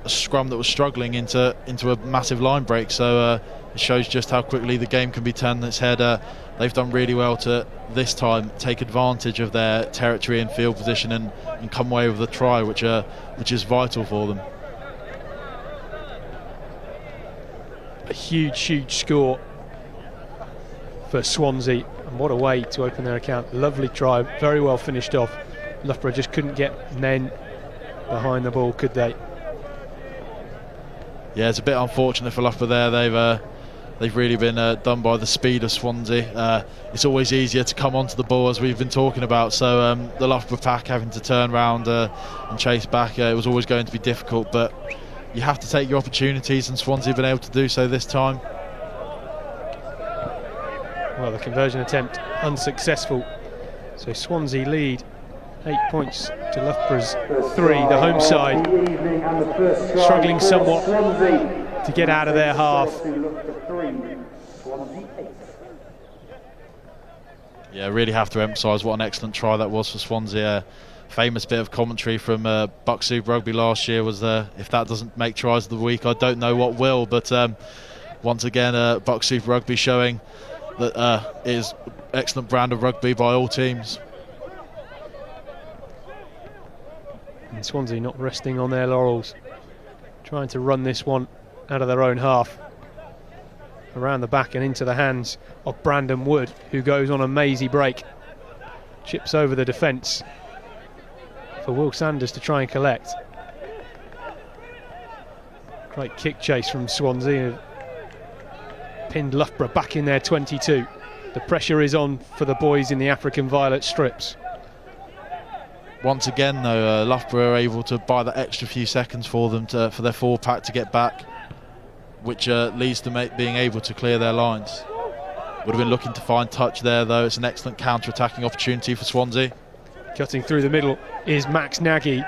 a scrum that was struggling into a massive line break. So it shows just how quickly the game can be turned on its head. They've done really well to this time take advantage of their territory and field position and come away with a try, which is vital for them. A huge score for Swansea, and what a way to open their account. Lovely try, very well finished off. Loughborough just couldn't get men behind the ball, could they? Yeah, it's a bit unfortunate for Loughborough there. They've really been done by the speed of Swansea. It's always easier to come onto the ball, as we've been talking about, so the Loughborough pack having to turn round and chase back, it was always going to be difficult, but you have to take your opportunities, and Swansea have been able to do so this time. Well, the conversion attempt unsuccessful, so Swansea lead 8 points to Loughborough's 3. The home side struggling somewhat to get out of their half. Yeah, really have to emphasise what an excellent try that was for Swansea. Famous bit of commentary from BUCS Super Rugby last year was if that doesn't make tries of the week, I don't know what will. But once again, BUCS Super Rugby showing that it is excellent brand of rugby by all teams. And Swansea not resting on their laurels, trying to run this one out of their own half, around the back and into the hands of Brandon Wood, who goes on a mazy break, chips over the defence for Will Sanders to try and collect. Great kick chase from Swansea, pinned Loughborough back in their 22. The pressure is on for the boys in the African violet strips. Once again, though, Loughborough are able to buy that extra few seconds for them for their forward pack to get back, which leads to being able to clear their lines. Would have been looking to find touch there, though. It's an excellent counter-attacking opportunity for Swansea. Cutting through the middle is Max Nagy.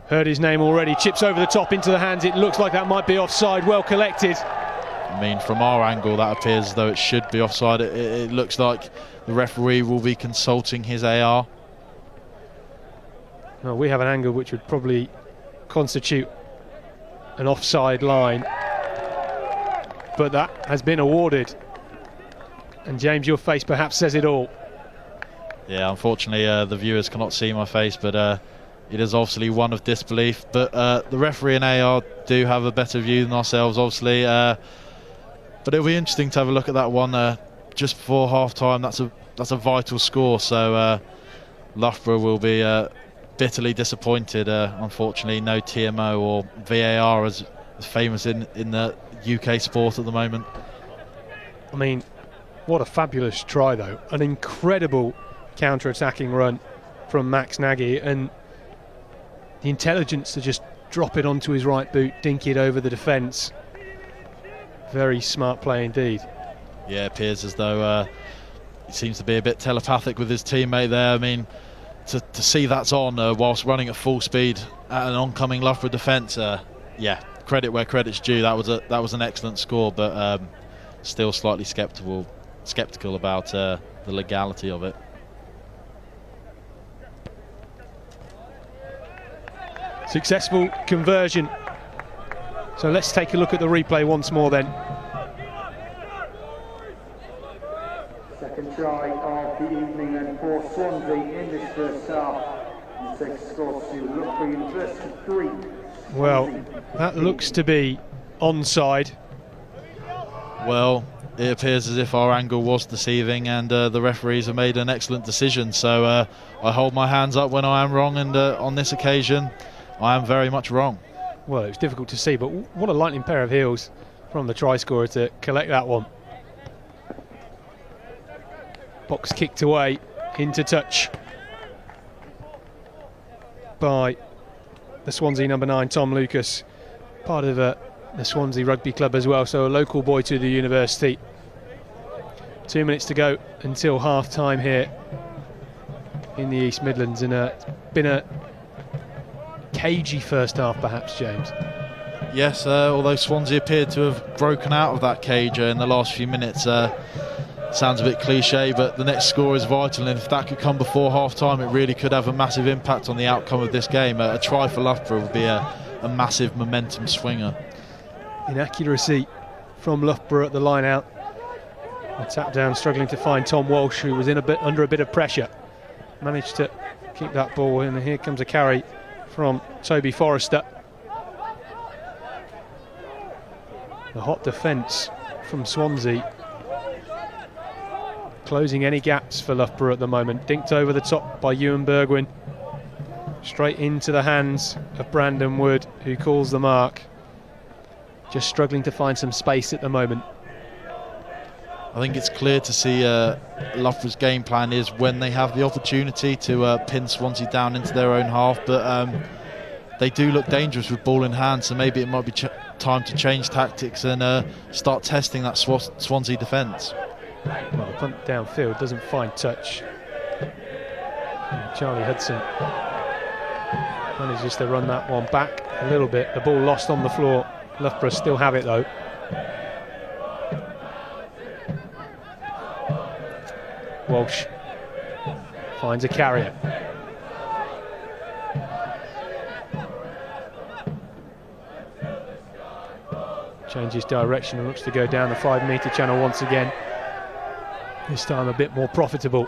Heard his name already. Chips over the top into the hands. It looks like that might be offside. Well collected. I mean, from our angle, that appears as though it should be offside. It looks like the referee will be consulting his AR. Well, we have an angle which would probably constitute an offside line, but that has been awarded. And James, your face perhaps says it all. Yeah, unfortunately the viewers cannot see my face, but it is obviously one of disbelief. But the referee and AR do have a better view than ourselves, obviously. But it'll be interesting to have a look at that one just before half-time. That's a vital score, so Loughborough will be bitterly disappointed. Unfortunately, no TMO or VAR as famous in the UK sport at the moment. I mean, what a fabulous try, though. An incredible counter-attacking run from Max Nagy, and the intelligence to just drop it onto his right boot, dink it over the defence. Very smart play indeed. Yeah, it appears as though he seems to be a bit telepathic with his teammate there. I mean, to see that's on whilst running at full speed at an oncoming Loughborough defence, yeah, credit where credit's due. That was an excellent score, but still slightly sceptical about the legality of it. Successful conversion. So let's take a look at the replay once more then. Second try of the evening first half. The six scores to Loughborough University 3. Well, that looks to be onside. Well, it appears as if our angle was deceiving, and the referees have made an excellent decision. So I hold my hands up when I am wrong, and on this occasion, I am very much wrong. Well, it was difficult to see, but what a lightning pair of heels from the try scorer to collect that one. Box kicked away, into touch by the Swansea number 9, Tom Lucas, part of the Swansea Rugby Club as well, so a local boy to the university. 2 minutes to go until half time here in the East Midlands, and it's been a cagey first half perhaps, James. Yes, although Swansea appeared to have broken out of that cage in the last few minutes. Sounds a bit cliche, but the next score is vital, and if that could come before half time, it really could have a massive impact on the outcome of this game. A try for Loughborough would be a massive momentum swinger. Inaccuracy from Loughborough at the line out. A tap down, struggling to find Tom Walsh, who was under a bit of pressure. Managed to keep that ball, and here comes a carry from Toby Forrester. The hot defence from Swansea, closing any gaps for Loughborough at the moment. Dinked over the top by Ewan Bergwin. Straight into the hands of Brandon Wood, who calls the mark. Just struggling to find some space at the moment. I think it's clear to see Loughborough's game plan is when they have the opportunity to pin Swansea down into their own half, but they do look dangerous with ball in hand, so maybe it might be time to change tactics and start testing that Swansea defence. Well, punt downfield, doesn't find touch. And Charlie Hudson manages to run that one back a little bit. The ball lost on the floor. Loughborough still have it though. Walsh finds a carrier. Changes direction and looks to go down the 5 metre channel once again. This time a bit more profitable.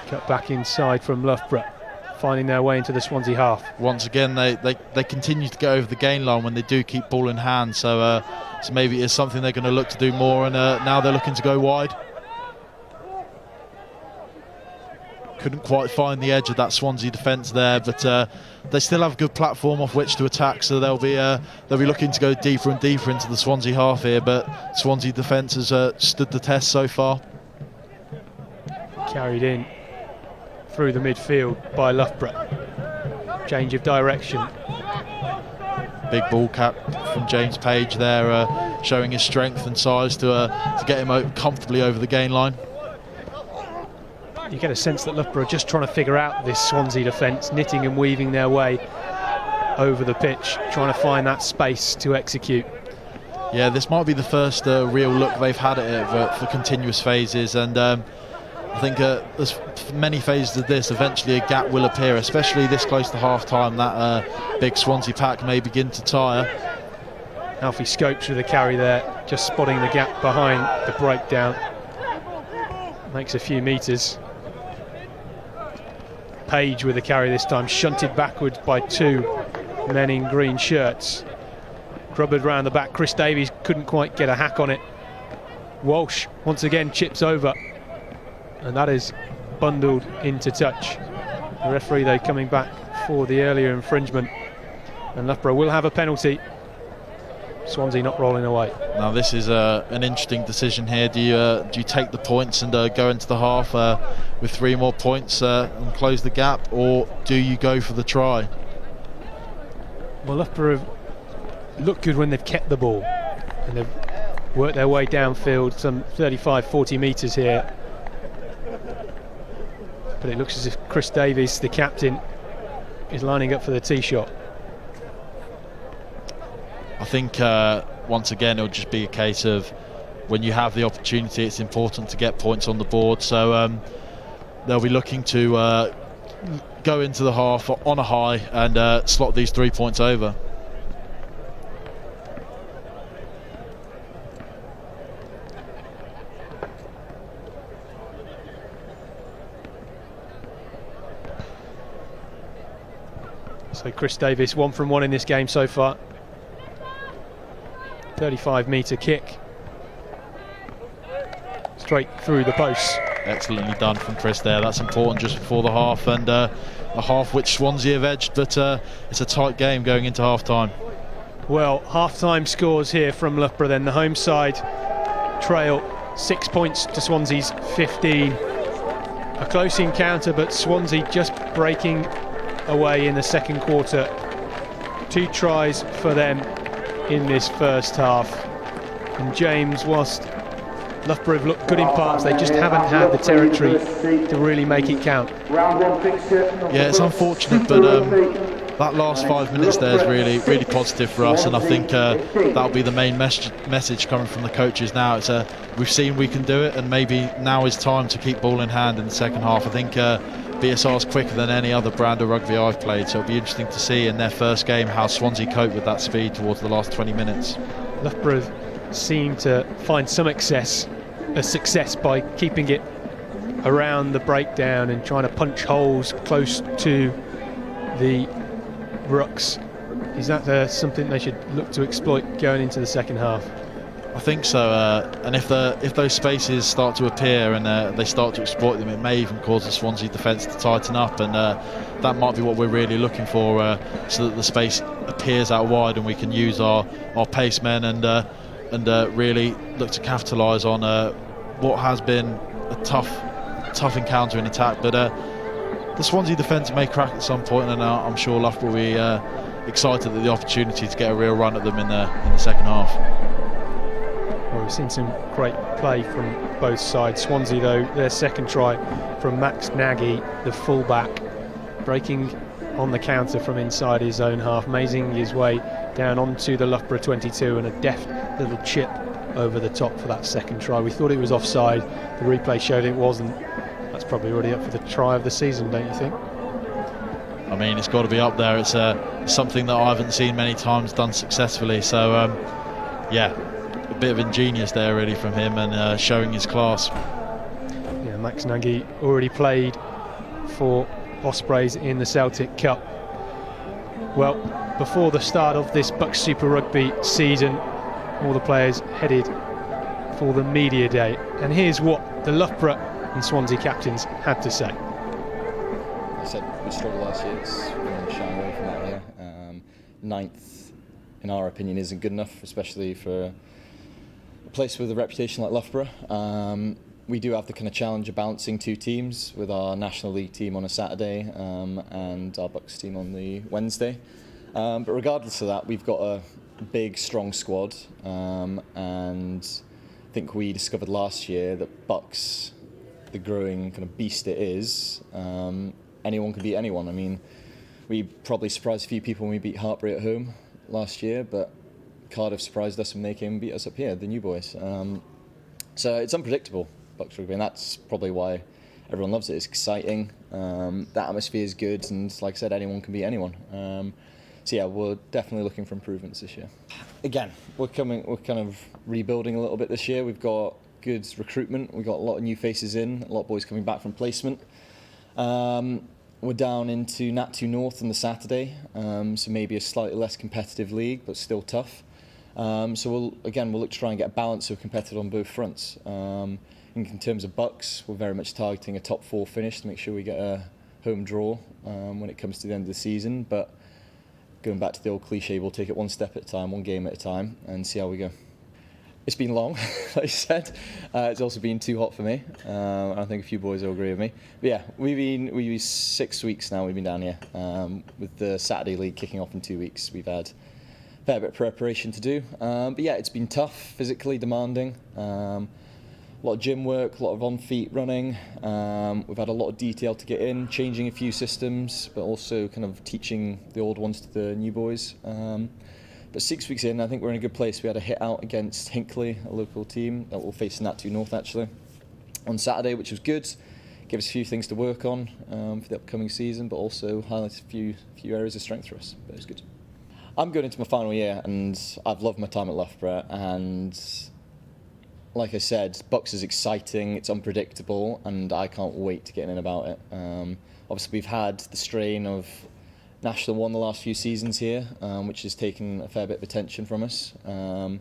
Cut back inside from Loughborough, finding their way into the Swansea half. Once again, they continue to go over the gain line when they do keep ball in hand, so maybe it's something they're going to look to do more, and now they're looking to go wide. Couldn't quite find the edge of that Swansea defence there, but they still have a good platform off which to attack, so they'll be looking to go deeper and deeper into the Swansea half here, but Swansea defence has stood the test so far. Carried in through the midfield by Loughborough. Change of direction. Big ball cap from James Page there, showing his strength and size to get him comfortably over the gain line. You get a sense that Loughborough are just trying to figure out this Swansea defence, knitting and weaving their way over the pitch, trying to find that space to execute. Yeah, this might be the first real look they've had at it for continuous phases, and I think there's many phases of this. Eventually a gap will appear, especially this close to half-time. That big Swansea pack may begin to tire. Alfie Scopes with a carry there, just spotting the gap behind the breakdown. Makes a few metres. Page with a carry this time, shunted backwards by two men in green shirts. Grubbered round the back. Chris Davies couldn't quite get a hack on it. Walsh once again chips over, and that is bundled into touch. The referee though coming back for the earlier infringement, and Loughborough will have a penalty. Swansea not rolling away. Now this is an interesting decision here. Do you take the points and go into the half with 3 more points and close the gap, or do you go for the try? Well, Loughborough have looked good when they've kept the ball, and they've worked their way downfield some 35-40 metres here. But it looks as if Chris Davies, the captain, is lining up for the tee shot. I think once again it'll just be a case of when you have the opportunity, it's important to get points on the board. So they'll be looking to go into the half on a high and slot these 3 points over. So Chris Davis 1 from 1 in this game so far. 35-metre kick. Straight through the post. Excellently done from Chris there. That's important just before the half, and a half which Swansea have edged, but it's a tight game going into half-time. Well, half-time scores here from Loughborough then. The home side trail 6 points to Swansea's 15. A close encounter, but Swansea just breaking away in the second quarter. 2 tries for them in this first half. And James, whilst Loughborough have looked good in parts, they just haven't had the territory to really make it count. Yeah, it's unfortunate, but that last 5 minutes there is really positive for us, and I think that'll be the main message coming from the coaches now. It's we've seen we can do it, and maybe now is time to keep ball in hand in the second half. I think BSR is quicker than any other brand of rugby I've played, so it'll be interesting to see in their first game how Swansea cope with that speed towards the last 20 minutes. Loughborough seem to find some success by keeping it around the breakdown and trying to punch holes close to the rucks. Is that something they should look to exploit going into the second half? I think so, and if those spaces start to appear and they start to exploit them, it may even cause the Swansea defence to tighten up, and that might be what we're really looking for, so that the space appears out wide and we can use our pace men and really look to capitalise on what has been a tough encounter in attack. But the Swansea defence may crack at some point, and I'm sure Loughborough will be excited at the opportunity to get a real run at them in the second half. Well, we've seen some great play from both sides. Swansea, though, their second try from Max Nagy, the fullback, breaking on the counter from inside his own half, mazing his way down onto the Loughborough 22, and a deft little chip over the top for that second try. We thought it was offside. The replay showed it wasn't. That's probably already up for the try of the season, don't you think? I mean, it's got to be up there. It's something that I haven't seen many times done successfully. So, yeah, a bit of ingenious there really from him, and showing his class. Yeah, Max Nagy already played for Ospreys in the Celtic Cup. Well, before the start of this BUCS Super Rugby season, all the players headed for the media day, and here's what the Loughborough and Swansea captains had to say. I said we struggled last year, we're going to shy away from that here. Ninth, in our opinion, isn't good enough, especially for a place with a reputation like Loughborough. We do have the kind of challenge of balancing 2 teams, with our National League team on a Saturday and our BUCS team on the Wednesday. But regardless of that, we've got a big, strong squad, and I think we discovered last year that BUCS, the growing kind of beast it is, anyone can beat anyone. I mean, we probably surprised a few people when we beat Hartbury at home last year, but Cardiff surprised us when they came and beat us up here, the new boys. So it's unpredictable, BUCS rugby, and that's probably why everyone loves it. It's exciting, the atmosphere is good, and like I said, anyone can beat anyone. So yeah, we're definitely looking for improvements this year. Again, we're kind of rebuilding a little bit this year. We've got good recruitment. We've got a lot of new faces in, a lot of boys coming back from placement. We're down into Nat 2 North on the Saturday, so maybe a slightly less competitive league, but still tough. So we'll look to try and get a balance so we're competitive on both fronts. In terms of BUCS, we're very much targeting a top 4 finish to make sure we get a home draw when it comes to the end of the season. But going back to the old cliche, we'll take it one step at a time, one game at a time, and see how we go. It's been long, like you said. It's also been too hot for me. I think a few boys will agree with me. But yeah, we've been 6 weeks now. We've been down here with the Saturday League kicking off in 2 weeks. We've had a fair bit of preparation to do. But yeah, it's been tough, physically demanding. A lot of gym work, a lot of on-feet running. We've had a lot of detail to get in, changing a few systems, but also kind of teaching the old ones to the new boys. But 6 weeks in, I think we're in a good place. We had a hit out against Hinckley, a local team that will face Nat 2 North actually, on Saturday, which was good. Gave us a few things to work on for the upcoming season, but also highlighted a few areas of strength for us. But it was good. I'm going into my final year, and I've loved my time at Loughborough. And like I said, BUCS is exciting, it's unpredictable, and I can't wait to get in about it. Obviously, we've had the strain of National 1 the last few seasons here, which has taken a fair bit of attention from us. But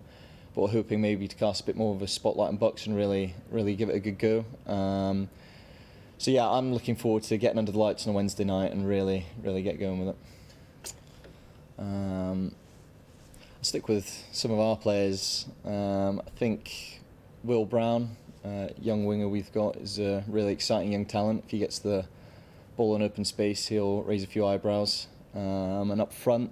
we're hoping maybe to cast a bit more of a spotlight on BUCS and really give it a good go. So yeah, I'm looking forward to getting under the lights on a Wednesday night and really get going with it. I'll stick with some of our players. I think Will Brown, young winger we've got, is a really exciting young talent. If he gets the ball in open space, he'll raise a few eyebrows. And up front,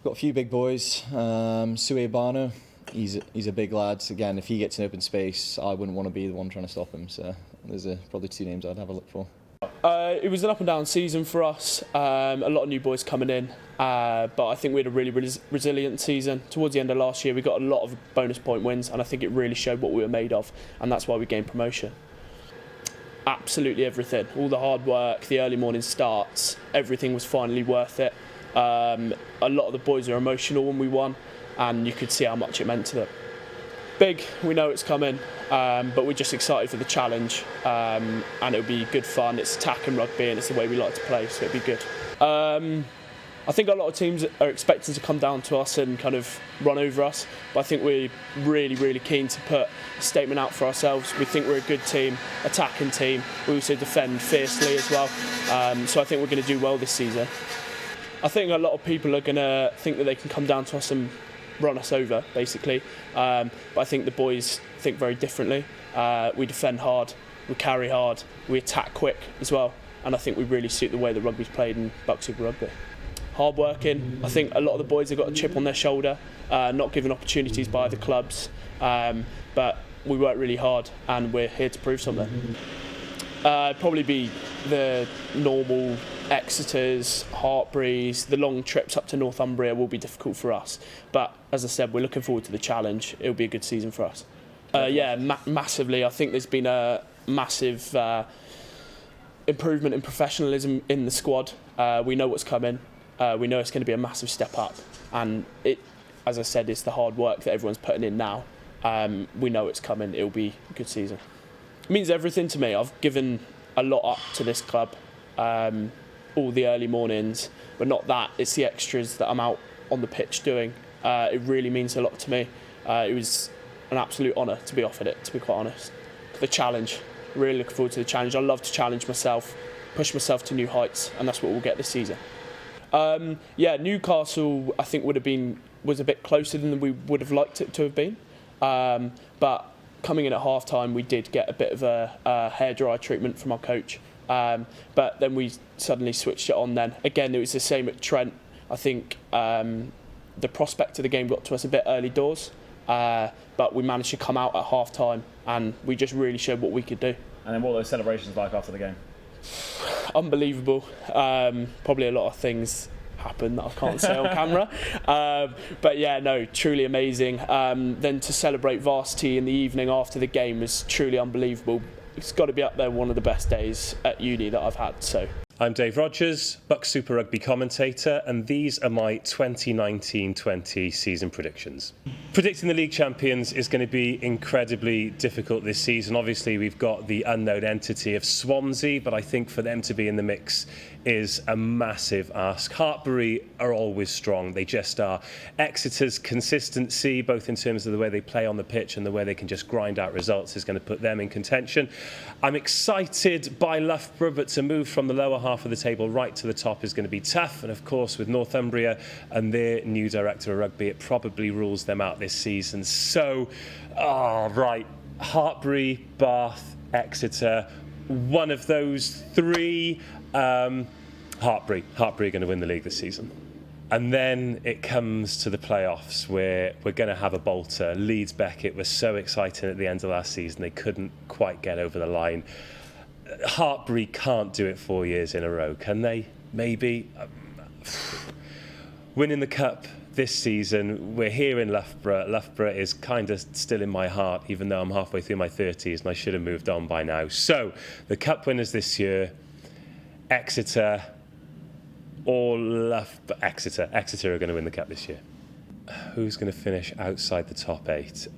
got a few big boys. Sue Bano, he's a big lad. Again, if he gets in open space, I wouldn't want to be the one trying to stop him. So there's probably 2 names I'd have a look for. It was an up and down season for us. A lot of new boys coming in, but I think we had a really resilient season. Towards the end of last year, we got a lot of bonus point wins, and I think it really showed what we were made of, and that's why we gained promotion. Absolutely everything, all the hard work, the early morning starts, everything was finally worth it. A lot of the boys were emotional when we won, and you could see how much it meant to them. Big, we know it's coming, but we're just excited for the challenge, and it'll be good fun. It's attacking rugby and it's the way we like to play, so it'll be good. I think a lot of teams are expecting to come down to us and kind of run over us, but I think we're really keen to put a statement out for ourselves. We think we're a good team, attacking team. We also defend fiercely as well, so I think we're going to do well this season. I think a lot of people are going to think that they can come down to us and run us over, basically. But I think the boys think very differently. We defend hard, we carry hard, we attack quick as well, and I think we really suit the way that rugby's played in BUCS Super Rugby. Hard working. I think a lot of the boys have got a chip on their shoulder, not given opportunities by the clubs, but we work really hard and we're here to prove something. Probably be the normal Exeters, Hartbury's, the long trips up to Northumbria will be difficult for us. But as I said, we're looking forward to the challenge. It'll be a good season for us. Yeah, massively. I think there's been a massive improvement in professionalism in the squad. We know what's coming. We know it's going to be a massive step up. And it, as I said, it's the hard work that everyone's putting in now. We know it's coming. It'll be a good season. It means everything to me. I've given a lot up to this club. All the early mornings, but not that, it's the extras that I'm out on the pitch doing. It really means a lot to me. It was an absolute honour to be offered it, to be quite honest. The challenge, really looking forward to the challenge. I love to challenge myself, push myself to new heights, and that's what we'll get this season. Yeah, Newcastle I think was a bit closer than we would have liked it to have been, but coming in at half time we did get a bit of a hairdryer treatment from our coach. But then we suddenly switched it on then. Again, it was the same at Trent. I think the prospect of the game got to us a bit early doors, but we managed to come out at half time and we just really showed what we could do. And then what were those celebrations like after the game? Unbelievable. Probably a lot of things happened that I can't say on camera. But yeah, no, truly amazing. Then to celebrate varsity in the evening after the game was truly unbelievable. It's got to be up there, one of the best days at uni that I've had. So I'm Dave Rogers, BUCS Super Rugby commentator, and these are my 2019-20 season predictions. Predicting the league champions is going to be incredibly difficult this season. Obviously, we've got the unknown entity of Swansea, but I think for them to be in the mix is a massive ask. Hartbury are always strong, they just are. Exeter's consistency, both in terms of the way they play on the pitch and the way they can just grind out results, is going to put them in contention. I'm excited by Loughborough, but to move from the lower half of the table right to the top is going to be tough. And of course, with Northumbria and their new director of rugby, it probably rules them out this season. So, right, Hartbury, Bath, Exeter, one of those three. Hartbury are going to win the league this season. And then it comes to the playoffs where we're going to have a bolter. Leeds Beckett was so exciting at the end of last season. They couldn't quite get over the line. Hartbury can't do it 4 years in a row, can they? Maybe. Winning the cup this season, we're here in Loughborough. Loughborough is kind of still in my heart, even though I'm halfway through my 30s and I should have moved on by now. So, the cup winners this year, Exeter or Loughborough. Exeter are going to win the cup this year. Who's going to finish outside the top 8?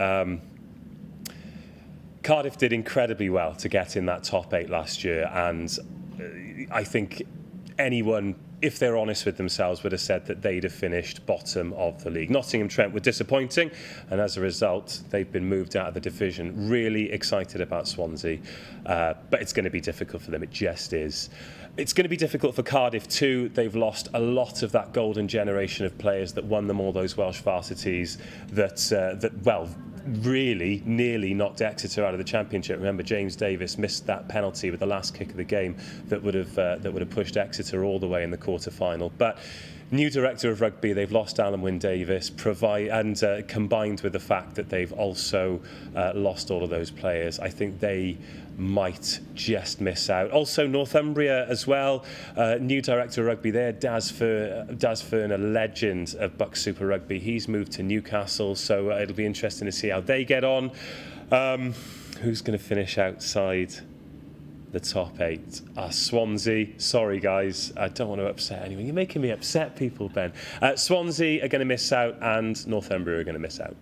Cardiff did incredibly well to get in that top 8 last year, and I think anyone if they're honest with themselves, would have said that they'd have finished bottom of the league. Nottingham Trent were disappointing, and as a result, they've been moved out of the division. Really excited about Swansea, but it's going to be difficult for them. It just is. It's going to be difficult for Cardiff too. They've lost a lot of that golden generation of players that won them all those Welsh varsities that really nearly knocked Exeter out of the Championship. Remember, James Davis missed that penalty with the last kick of the game that would have pushed Exeter all the way in the quarter-final. But new director of rugby, they've lost Alan Wynne-Davis, combined with the fact that they've also lost all of those players, I think they might just miss out. Also, Northumbria as well, new director of rugby there, Daz Fern, a legend of BUCS Super Rugby. He's moved to Newcastle, so it'll be interesting to see how they get on. Who's going to finish outside the top 8? Swansea. Sorry guys, I don't want to upset anyone. You're making me upset people, Ben. Swansea are going to miss out, and Northumbria are going to miss out.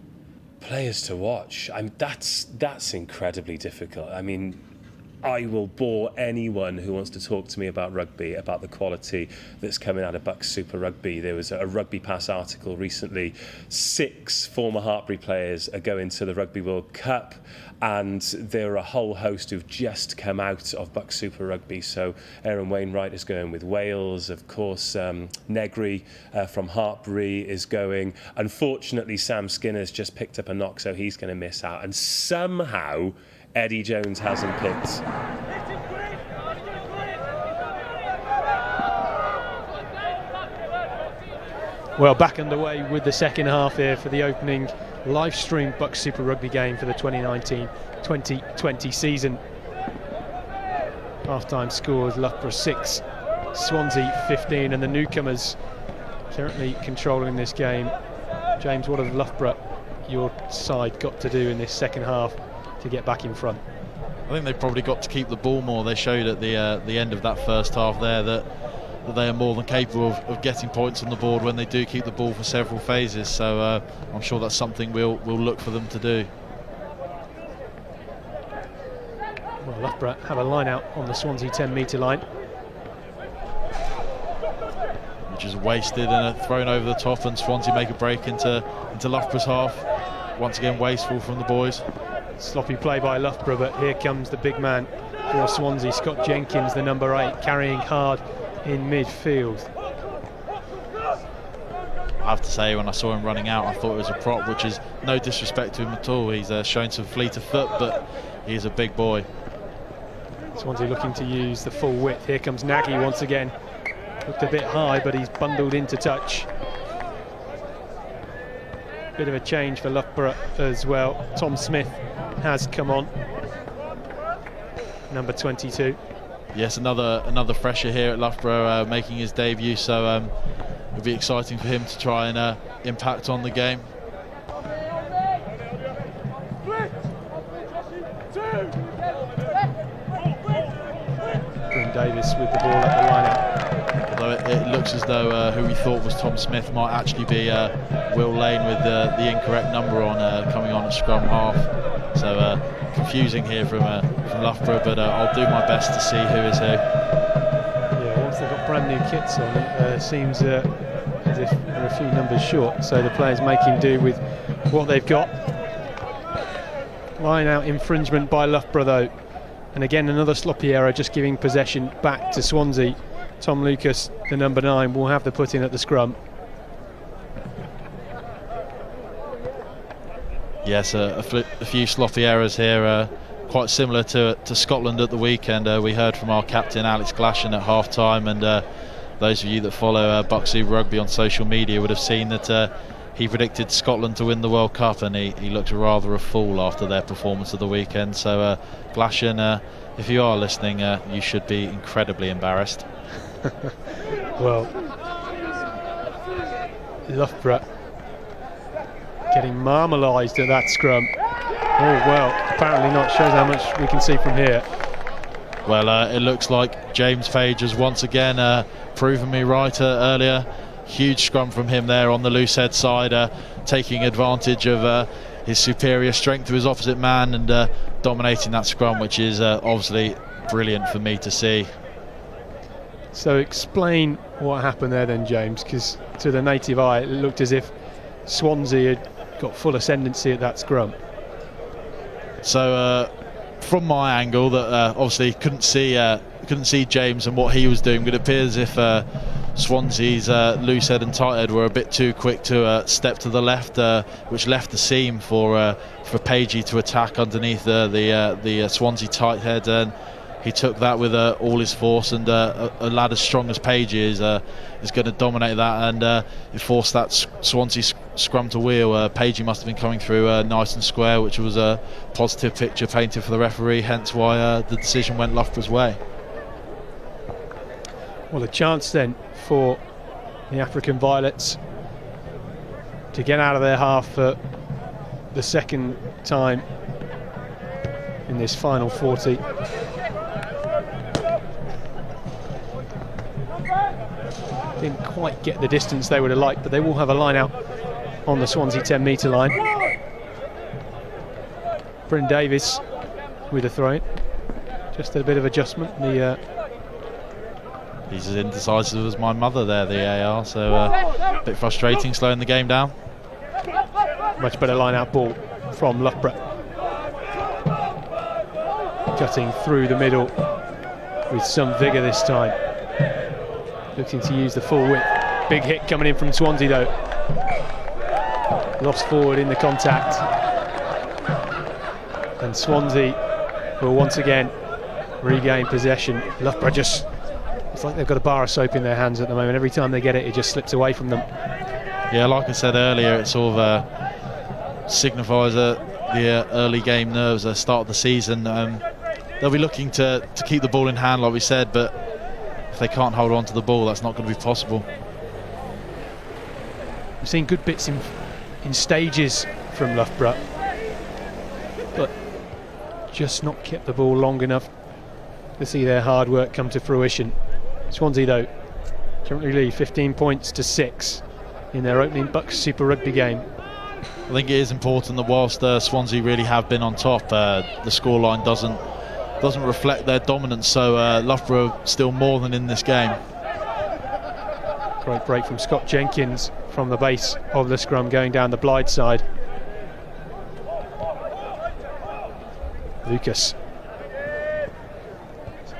Players to watch. That's incredibly difficult. I mean, I will bore anyone who wants to talk to me about rugby, about the quality that's coming out of BUCS Super Rugby. There was a Rugby Pass article recently. 6 former Hartpury players are going to the Rugby World Cup, and there are a whole host who've just come out of BUCS Super Rugby. So Aaron Wainwright is going with Wales. Of course, Negri from Hartpury is going. Unfortunately, Sam Skinner's just picked up a knock, so he's going to miss out. And somehow Eddie Jones hasn't picked. Well, back underway with the second half here for the opening live-streamed BUCS Super Rugby game for the 2019-2020 season. Half-time scores: Loughborough 6, Swansea 15, and the newcomers currently controlling this game. James, what have Loughborough, your side, got to do in this second half to get back in front? I think they've probably got to keep the ball more. They showed at the end of that first half there that they are more than capable of getting points on the board when they do keep the ball for several phases. So I'm sure that's something we'll look for them to do. Well, Loughborough have a line out on the Swansea 10-metre line, which is wasted and thrown over the top, and Swansea make a break into Loughborough's half. Once again, wasteful from the boys. Sloppy play by Loughborough, but here comes the big man for Swansea, Scott Jenkins, the number 8, carrying hard in midfield. I have to say, when I saw him running out, I thought it was a prop, which is no disrespect to him at all. He's showing some fleet of foot, but he's a big boy. Swansea looking to use the full width. Here comes Nagy once again. Looked a bit high, but he's bundled into touch. Bit of a change for Loughborough as well. Tom Smith has come on, number 22. Yes, another fresher here at Loughborough, making his debut, so it'll be exciting for him to try and impact on the game. Bryn Davis with the ball at the line-out. Although it looks as though who we thought was Tom Smith might actually be Will Lane with the incorrect number on, coming on at scrum half. So confusing here from Loughborough, but I'll do my best to see who is who. Yeah, once they've got brand new kits on, it seems as if they're a few numbers short, so the players making do with what they've got. Line out infringement by Loughborough though, and again another sloppy error, just giving possession back to Swansea. Tom Lucas, the number 9, will have the put in at the scrum. Yes, a few sloppy errors here, quite similar to Scotland at the weekend. We heard from our captain Alex Glashan at half-time, and those of you that follow BUCS Super Rugby on social media would have seen that he predicted Scotland to win the World Cup, and he looked rather a fool after their performance of the weekend. So Glashan, if you are listening, you should be incredibly embarrassed. Well, Loughborough getting marmalised at that scrum. Oh well, apparently not. Shows how much we can see from here. Well, it looks like James Page has once again proven me right earlier. Huge scrum from him there on the loose head side, taking advantage of his superior strength to his opposite man and dominating that scrum, which is obviously brilliant for me to see. So explain what happened there then, James, because to the native eye it looked as if Swansea had got full ascendancy at that scrum. So from my angle, that obviously couldn't see James and what he was doing, but it appears as if Swansea's loose head and tight head were a bit too quick to step to the left, which left the seam for Pagey to attack underneath the Swansea tight head, and he took that with all his force, and a lad as strong as Pagey is going to dominate that, and it forced that Swansea scrum to wheel. Pagey must have been coming through nice and square, which was a positive picture painted for the referee, hence why the decision went Loughborough's way. Well, a chance then for the African Violets to get out of their half for the second time in this final 40. Didn't quite get the distance they would have liked, but they will have a line out on the Swansea 10-metre line. Bryn Davies with a throw-in. Just a bit of adjustment. He's as indecisive as my mother there, the AR, so a bit frustrating, slowing the game down. Much better line-out ball from Loughborough. Cutting through the middle with some vigour this time. Looking to use the full width. Big hit coming in from Swansea though. Lost forward in the contact. And Swansea will once again regain possession. Loughborough just, it's like they've got a bar of soap in their hands at the moment. Every time they get it, it just slips away from them. Yeah, like I said earlier, it sort of signifies the early game nerves at the start of the season. They'll be looking to keep the ball in hand, like we said, but if they can't hold on to the ball, that's not going to be possible. We've seen good bits in stages from Loughborough, but just not kept the ball long enough to see their hard work come to fruition. Swansea though currently lead 15 points to 6 in their opening BUCS Super Rugby game. I think it is important that whilst Swansea really have been on top, the scoreline doesn't reflect their dominance, so Loughborough still more than in this game. Great break from Scott Jenkins from the base of the scrum going down the Blythe side. Lucas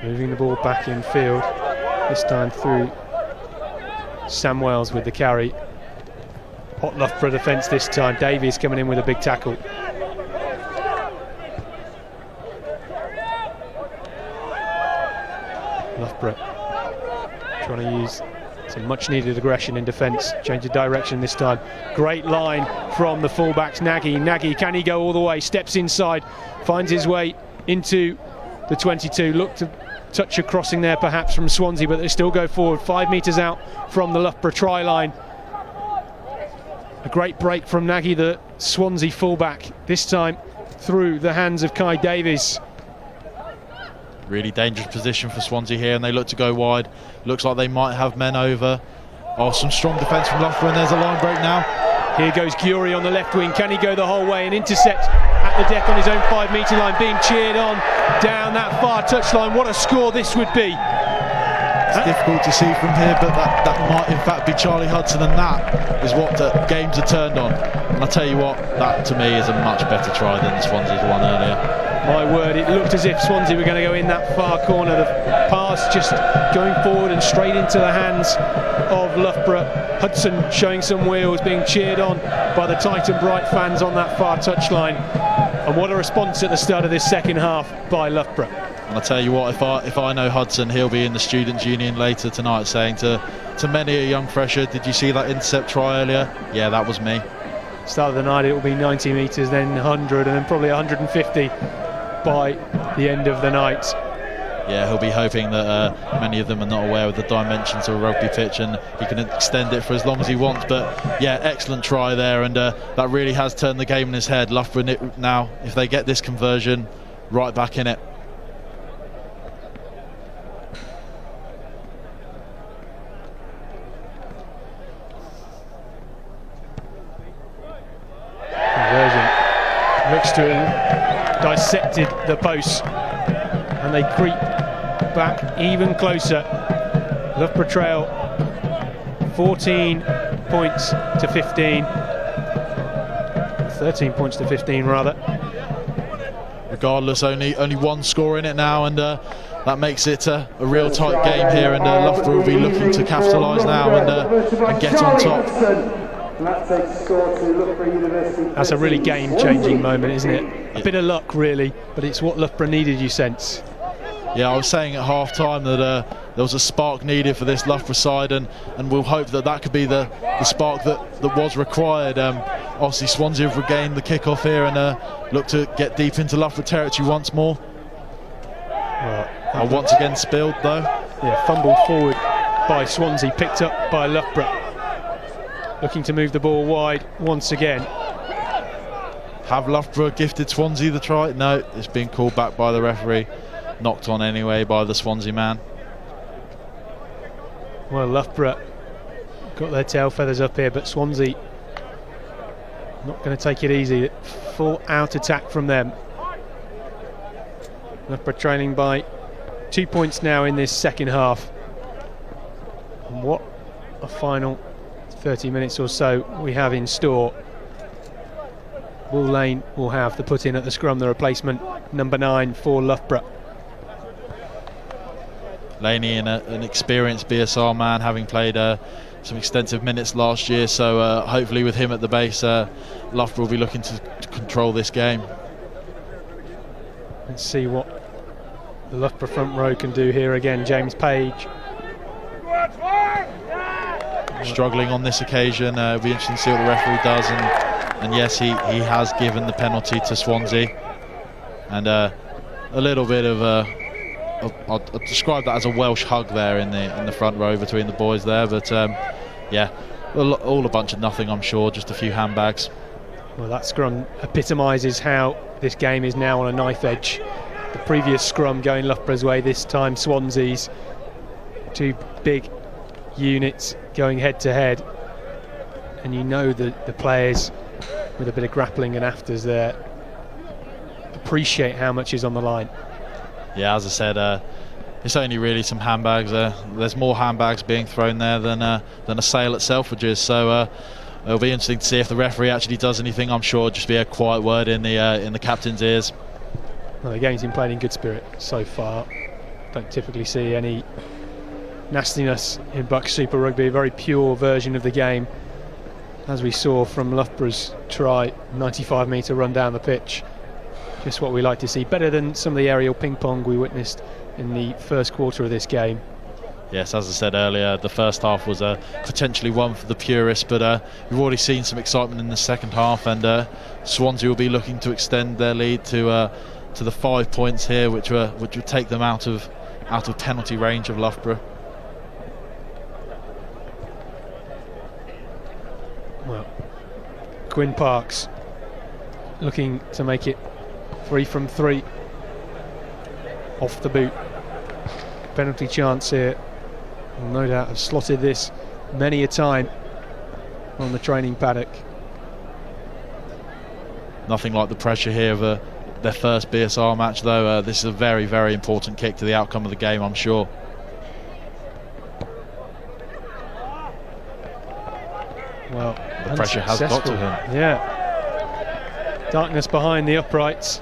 moving the ball back in field, this time through Sam Wells with the carry. Hot Loughborough defence this time. Davies coming in with a big tackle. Loughborough trying to use some much needed aggression in defence. Change of direction this time. Great line from the fullbacks. Nagy, can he go all the way? Steps inside, finds his way into the 22. Look to touch a crossing there perhaps from Swansea, but they still go forward. 5 metres out from the Loughborough try line. A great break from Nagy, the Swansea fullback, this time through the hands of Kai Davies. Really dangerous position for Swansea here, and they look to go wide. Looks like they might have men over. Oh, some strong defence from Loughborough, and there's a line break now. Here goes Gury on the left wing. Can he go the whole way and intercept at the deck on his own 5 metre line, being cheered on down that far touchline? What a score this would be. It's difficult to see from here, but that might in fact be Charlie Hudson, and that is what the games are turned on. And I'll tell you what, that to me is a much better try than Swansea's one earlier. My word, it looked as if Swansea were going to go in that far corner. The pass just going forward and straight into the hands of Loughborough. Hudson showing some wheels, being cheered on by the Titan Bright fans on that far touchline. And what a response at the start of this second half by Loughborough. And I'll tell you what, if I know Hudson, he'll be in the Students' Union later tonight saying to many a young fresher, did you see that intercept try earlier? Yeah, that was me. Start of the night it will be 90 metres, then 100, and then probably 150 by the end of the night. Yeah, he'll be hoping that many of them are not aware of the dimensions of a rugby pitch, and he can extend it for as long as he wants. But yeah, excellent try there, and that really has turned the game in his head. Loughborough now, if they get this conversion, right back in it. Conversion. Looks to have dissected the post, and they creep back even closer Loughborough trail 14 points to 15. 13 points to 15 rather. Regardless, only one score in it now, and that makes it a real tight game here, and Loughborough will be looking to capitalise now and get on top. That's a really game-changing moment, isn't it? A bit of luck, really, but it's what Loughborough needed, you sense. Yeah, I was saying at half-time that there was a spark needed for this Loughborough side, and we'll hope that could be the spark that was required. Obviously, Swansea have regained the kick-off here and look to get deep into Loughborough territory once more. Once again spilled, though. Yeah, fumbled forward by Swansea, picked up by Loughborough. Looking to move the ball wide once again. Have Loughborough gifted Swansea the try? No, it's been called back by the referee. Knocked on anyway by the Swansea man. Well, Loughborough got their tail feathers up here, but Swansea not going to take it easy. Full out attack from them. Loughborough trailing by 2 points now in this second half. And what a final 30 minutes or so we have in store. Will Lane will have the put in at the scrum, the replacement number 9 for Loughborough. Laney, an experienced BSR man, having played some extensive minutes last year, so hopefully with him at the base, Loughborough will be looking to control this game. Let's see what the Loughborough front row can do here again. James Page struggling on this occasion. It'll be interesting to see what the referee does, and yes, he has given the penalty to Swansea, and a little bit of I'll describe that as a Welsh hug there in the front row between the boys there, but yeah, all a bunch of nothing, I'm sure, just a few handbags. Well, that scrum epitomises how this game is now on a knife edge. The previous scrum going Loughborough's way, this time Swansea's. Two big units going head to head, and you know that the players with a bit of grappling and afters there appreciate how much is on the line. Yeah, as I said, it's only really some handbags. There's more handbags being thrown there than a sale at Selfridges, so it'll be interesting to see if the referee actually does anything. I'm sure it'll just be a quiet word in the captain's ears. Well, the game's been played in good spirit so far. Don't typically see any nastiness in BUCS Super Rugby, a very pure version of the game, as we saw from Loughborough's try, 95-metre run down the pitch. Just what we like to see, better than some of the aerial ping pong we witnessed in the first quarter of this game. Yes, as I said earlier, the first half was potentially one for the purists, but we've already seen some excitement in the second half, and Swansea will be looking to extend their lead to the 5 points here, which would take them out of penalty range of Loughborough. Well, Quinn Parks looking to make it 3 from 3 off the boot. Penalty chance here. No doubt have slotted this many a time on the training paddock. Nothing like the pressure here of their first BSR match, though. This is a very, very important kick to the outcome of the game, I'm sure. Well, the pressure has got to him. Yeah. Darkness behind the uprights,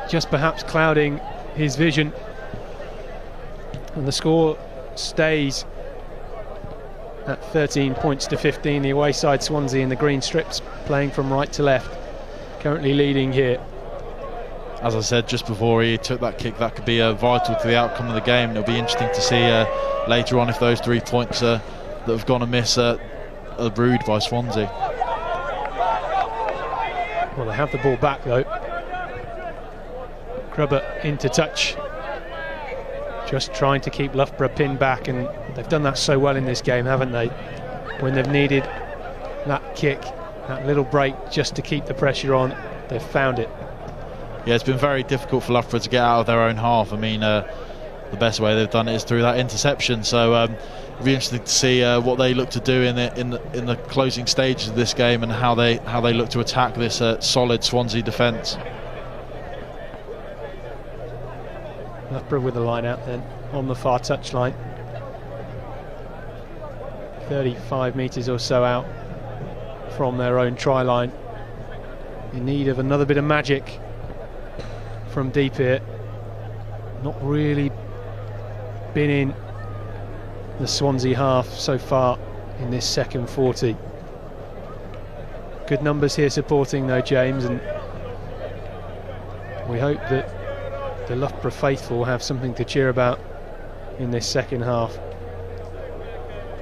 just perhaps clouding his vision. And the score stays at 13 points to 15. The away side, Swansea, in the green strips, playing from right to left, currently leading here. As I said just before he took that kick, that could be vital to the outcome of the game. It'll be interesting to see later on if those 3 points that have gone amiss are brewed by Swansea. Well, they have the ball back though. Grubber into touch, just trying to keep Loughborough pinned back, and they've done that so well in this game, haven't they? When they've needed that kick, that little break just to keep the pressure on, they've found it. Yeah, it's been very difficult for Loughborough to get out of their own half. I mean, the best way they've done it is through that interception. So it'll be interesting to see what they look to do in the closing stages of this game, and how they look to attack this solid Swansea defence. Loughborough with the line out then on the far touchline. 35 metres or so out from their own try line. In need of another bit of magic from deep here. Not really been in the Swansea half so far in this second 40. Good numbers here supporting though, James, and we hope that the Loughborough faithful will have something to cheer about in this second half.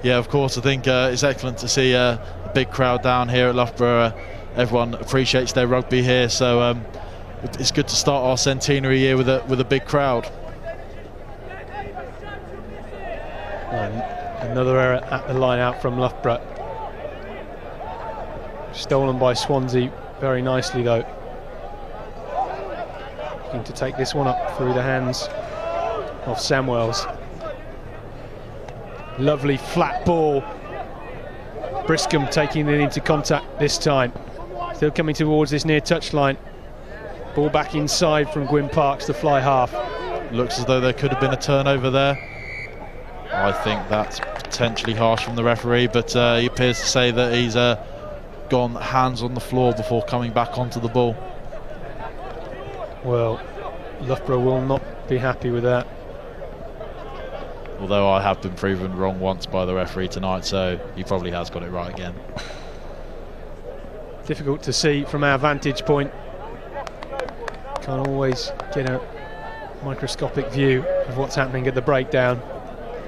Yeah, of course. I think it's excellent to see a big crowd down here at Loughborough. Everyone appreciates their rugby here, so it's good to start our centenary year with a big crowd. And another error at the line out from Loughborough. Stolen by Swansea very nicely though. Looking to take this one up through the hands of Samwells. Lovely flat ball. Briscombe taking it into contact this time. Still coming towards this near touchline. Ball back inside from Gwyn Parks, the fly half. Looks as though there could have been a turnover there. I think that's potentially harsh from the referee, but he appears to say that he's gone hands on the floor before coming back onto the ball. Well, Loughborough will not be happy with that. Although I have been proven wrong once by the referee tonight, so he probably has got it right again. Difficult to see from our vantage point. Can't always get a microscopic view of what's happening at the breakdown.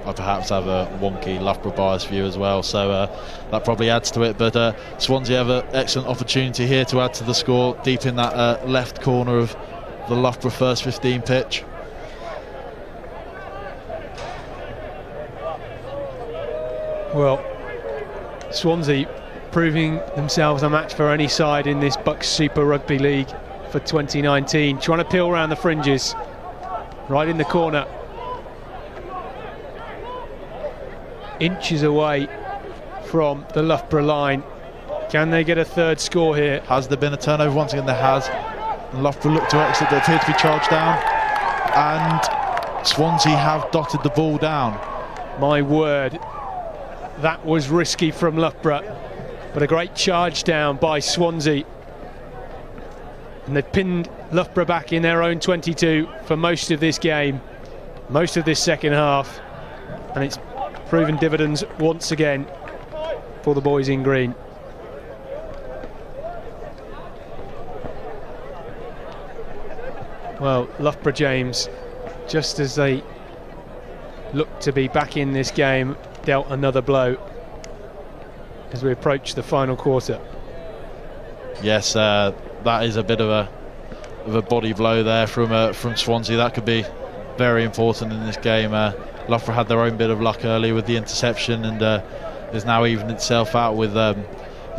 I perhaps have a wonky Loughborough bias view as well, so that probably adds to it. But Swansea have an excellent opportunity here to add to the score, deep in that left corner of the Loughborough first 15 pitch. Well, Swansea proving themselves a match for any side in this BUCS Super Rugby League for 2019. Trying to peel around the fringes, right in the corner. Inches away from the Loughborough line. Can they get a third score here? Has there been a turnover? Once again there has. And Loughborough look to exit, they appear to be charged down. And Swansea have dotted the ball down. My word, that was risky from Loughborough, but a great charge down by Swansea. And they've pinned Loughborough back in their own 22 for most of this game, most of this second half, and it's proven dividends once again for the boys in green. Well, Loughborough, James, just as they look to be back in this game, dealt another blow as we approach the final quarter. Yes, that is a bit of a body blow there from Swansea. That could be very important in this game. Loughborough had their own bit of luck earlier with the interception, and has now evened itself out with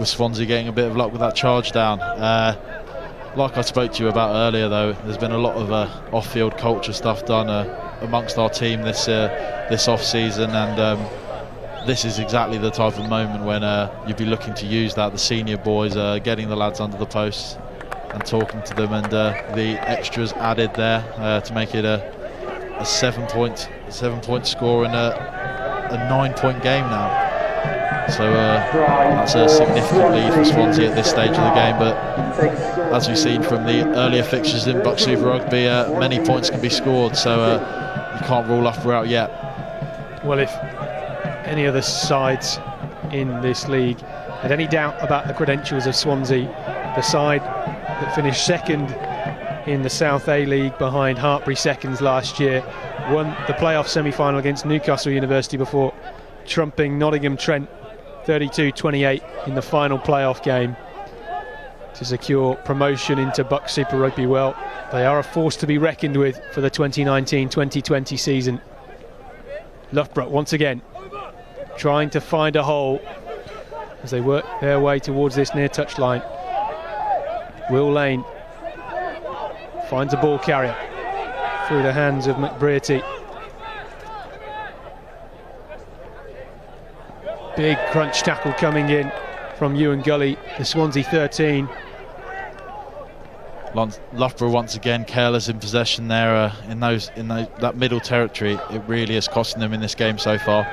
Swansea getting a bit of luck with that charge down. Like I spoke to you about earlier, though, there's been a lot of off-field culture stuff done amongst our team this off-season, and this is exactly the type of moment when you'd be looking to use that. The senior boys getting the lads under the posts and talking to them, and the extras added there to make it a 7-point score in a 9-point game now. So that's a significant lead for Swansea at this stage of the game, but as we've seen from the earlier fixtures in BUCS Super Rugby, many points can be scored, so you can't rule Loughborough out yet. Well, if any of the sides in this league had any doubt about the credentials of Swansea, the side that finished second in the South A League behind Hartpury seconds last year, won the playoff semi-final against Newcastle University before trumping Nottingham Trent 32-28 in the final playoff game to secure promotion into BUCS Super Rugby. Well, they are a force to be reckoned with for the 2019-2020 season. Loughborough once again trying to find a hole as they work their way towards this near touchline. Will Lane finds a ball carrier through the hands of McBrearty. Big crunch tackle coming in from Ewan Gully, the Swansea 13. Loughborough once again careless in possession there in that middle territory. It really is costing them in this game so far.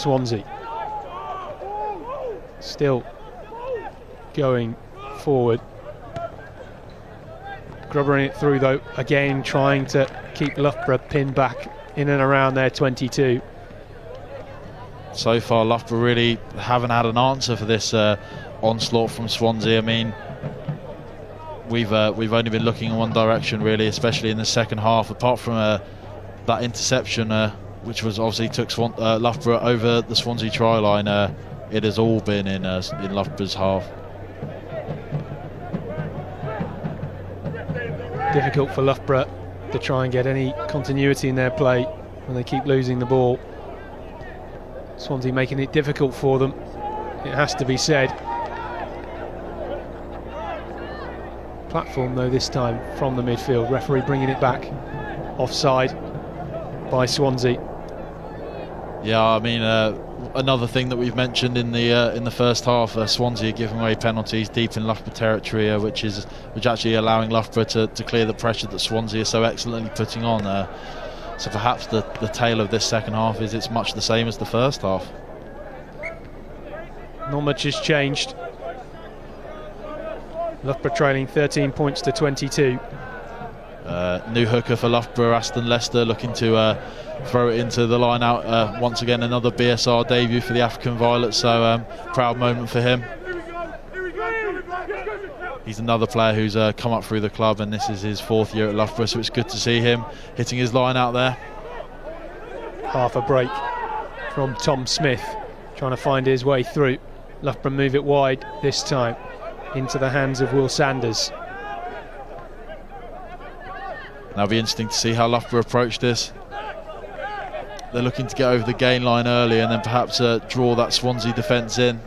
Swansea. Still going forward. Grubbering it through though, again trying to keep Loughborough pinned back in and around their 22. So far Loughborough really haven't had an answer for this onslaught from Swansea. I mean, we've only been looking in one direction really, especially in the second half, apart from that interception which was obviously took Loughborough over the Swansea try line. It has all been in Loughborough's half. Difficult for Loughborough to try and get any continuity in their play when they keep losing the ball. Swansea making it difficult for them, it has to be said. Platform though this time from the midfield, referee bringing it back, offside by Swansea. Yeah, I mean, another thing that we've mentioned in the first half, Swansea are giving away penalties deep in Loughborough territory, which actually allowing Loughborough to clear the pressure that Swansea are so excellently putting on. So perhaps the tale of this second half is it's much the same as the first half. Not much has changed. Loughborough trailing 13 points to 22. New hooker for Loughborough, Aston Leicester, looking to throw it into the line out. Once again, another BSR debut for the African Violets, so proud moment for him. He's another player who's come up through the club, and this is his 4th year at Loughborough, so it's good to see him hitting his line out there. Half a break from Tom Smith, trying to find his way through. Loughborough move it wide this time, into the hands of Will Sanders. Now it'll be interesting to see how Loughborough approach this. They're looking to get over the gain line early and then perhaps draw that Swansea defence in.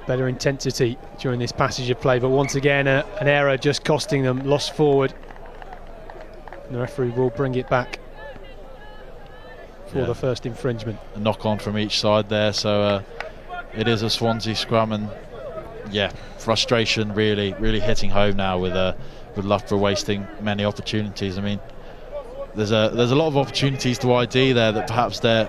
Better intensity during this passage of play, but once again an error just costing them, lost forward. And the referee will bring it back for the first infringement. A knock on from each side there, so it is a Swansea scrum, and yeah, frustration really hitting home now with Loughborough wasting many opportunities. I mean, there's a lot of opportunities to ID there that perhaps they're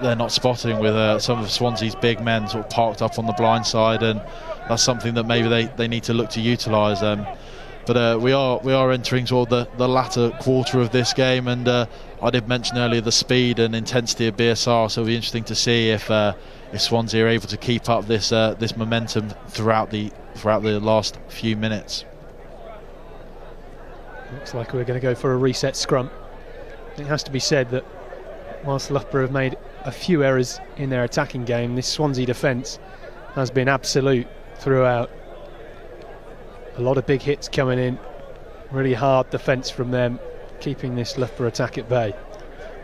not spotting, with some of Swansea's big men sort of parked up on the blind side, and that's something that maybe they need to look to utilise. But we are entering sort of the latter quarter of this game, and I did mention earlier the speed and intensity of BSR, so it'll be interesting to see if Swansea are able to keep up this momentum throughout the last few minutes. Looks like we're going to go for a reset scrum. It has to be said that whilst Loughborough have made a few errors in their attacking game, this Swansea defence has been absolute throughout. A lot of big hits coming in, really hard defence from them, keeping this Loughborough attack at bay.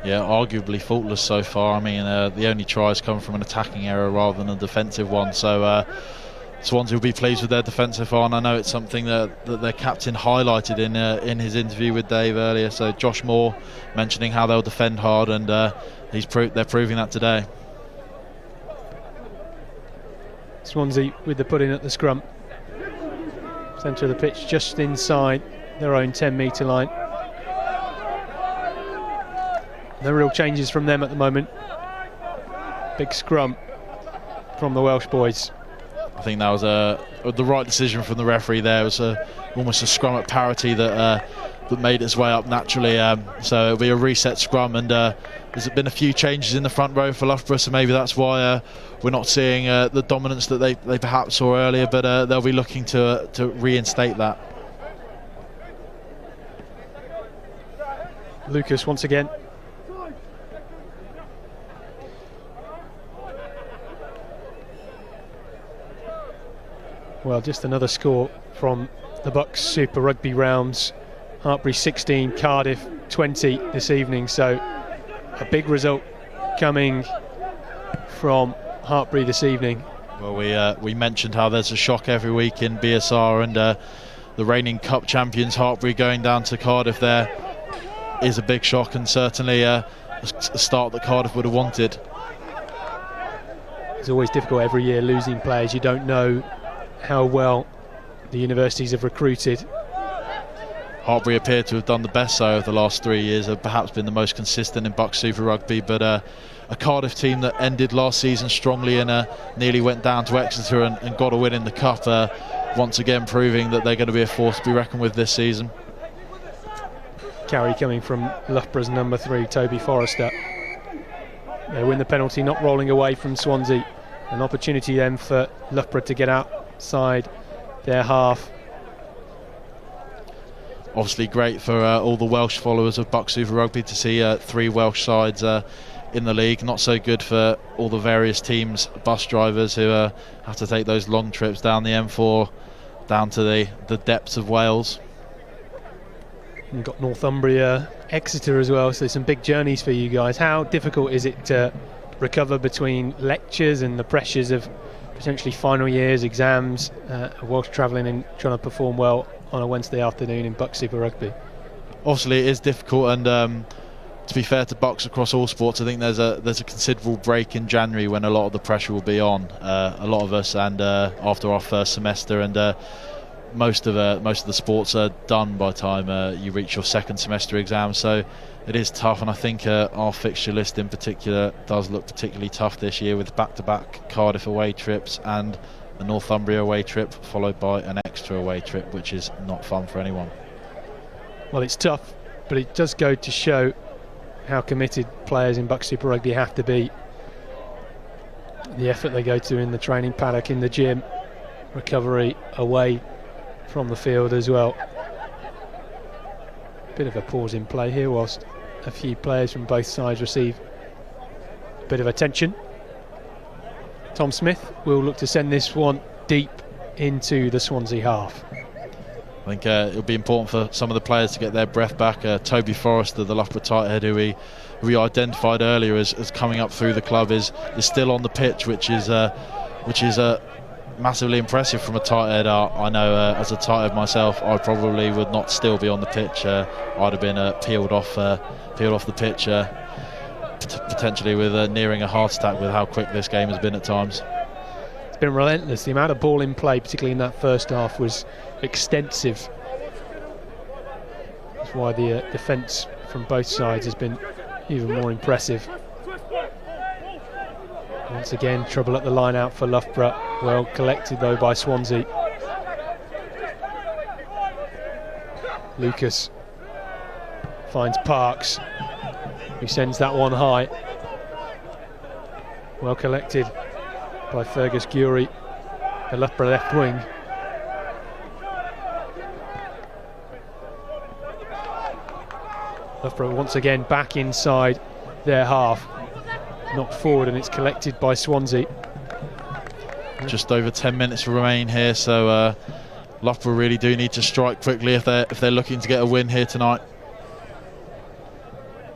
Yeah, arguably faultless so far. I mean, the only tries come from an attacking error rather than a defensive one, so Swansea will be pleased with their defence so far, and I know it's something that their captain highlighted in his interview with Dave earlier. So Josh Moore mentioning how they'll defend hard, and they're proving that today. Swansea with the put-in at the scrum. Centre of the pitch, just inside their own 10-metre line. No real changes from them at the moment. Big scrum from the Welsh boys. I think that was the right decision from the referee there. It was almost a scrum at parity that made its way up naturally. So it'll be a reset scrum, and there's been a few changes in the front row for Loughborough, so maybe that's why we're not seeing the dominance that they perhaps saw earlier, but they'll be looking to reinstate that. Lucas once again. Well, just another score from the BUCS Super Rugby rounds. Hartpury 16, Cardiff 20 this evening, so a big result coming from Hartpury this evening. Well, we mentioned how there's a shock every week in BSR, and the reigning cup champions Hartpury going down to Cardiff there is a big shock, and certainly a start that Cardiff would have wanted. It's always difficult every year losing players. You don't know how well the universities have recruited. Hartbury appear to have done the best so over the last 3 years, have perhaps been the most consistent in BUCS Super Rugby, but a Cardiff team that ended last season strongly and nearly went down to Exeter and got a win in the Cup, once again proving that they're going to be a force to be reckoned with this season. Carry coming from Loughborough's number 3, Toby Forrester. They win the penalty, not rolling away from Swansea. An opportunity then for Loughborough to get outside their half. Obviously great for all the Welsh followers of BUCS Super Rugby to see 3 Welsh sides in the league. Not so good for all the various teams, bus drivers who have to take those long trips down the M4 down to the depths of Wales. You've got Northumbria, Exeter as well, so some big journeys for you guys. How difficult is it to recover between lectures and the pressures of potentially final years, exams, whilst travelling and trying to perform well on a Wednesday afternoon in BUCS Super Rugby? Obviously it is difficult, and to be fair to BUCS across all sports, I think there's a considerable break in January when a lot of the pressure will be on a lot of us, and after our first semester, and most of the sports are done by the time you reach your second semester exam, so it is tough. And I think our fixture list in particular does look particularly tough this year, with back-to-back Cardiff away trips and a Northumbria away trip followed by an Exeter away trip, which is not fun for anyone. Well, it's tough, but it does go to show how committed players in BUCS Super Rugby have to be. The effort they go to in the training paddock, in the gym, recovery away from the field as well. Bit of a pause in play here whilst a few players from both sides receive a bit of attention. Tom Smith will look to send this one deep into the Swansea half. I think it'll be important for some of the players to get their breath back. Toby Forrester, the Loughborough tight head, who we identified earlier as coming up through the club, is still on the pitch, which is massively impressive from a tight head. I know as a tight head myself, I probably would not still be on the pitch. I'd have been peeled off the pitch, potentially with nearing a heart attack with how quick this game has been at times. It's been relentless. The amount of ball in play, particularly in that first half, was extensive. That's why the defence from both sides has been even more impressive. Once again, trouble at the line out for Loughborough. Well collected though by Swansea. Lucas finds Parks, who sends that one high. Well collected by Fergus Gury, the Loughborough left wing. Loughborough once again back inside their half. Knocked forward, and it's collected by Swansea. Just over 10 minutes remain here, so Loughborough really do need to strike quickly if they're looking to get a win here tonight.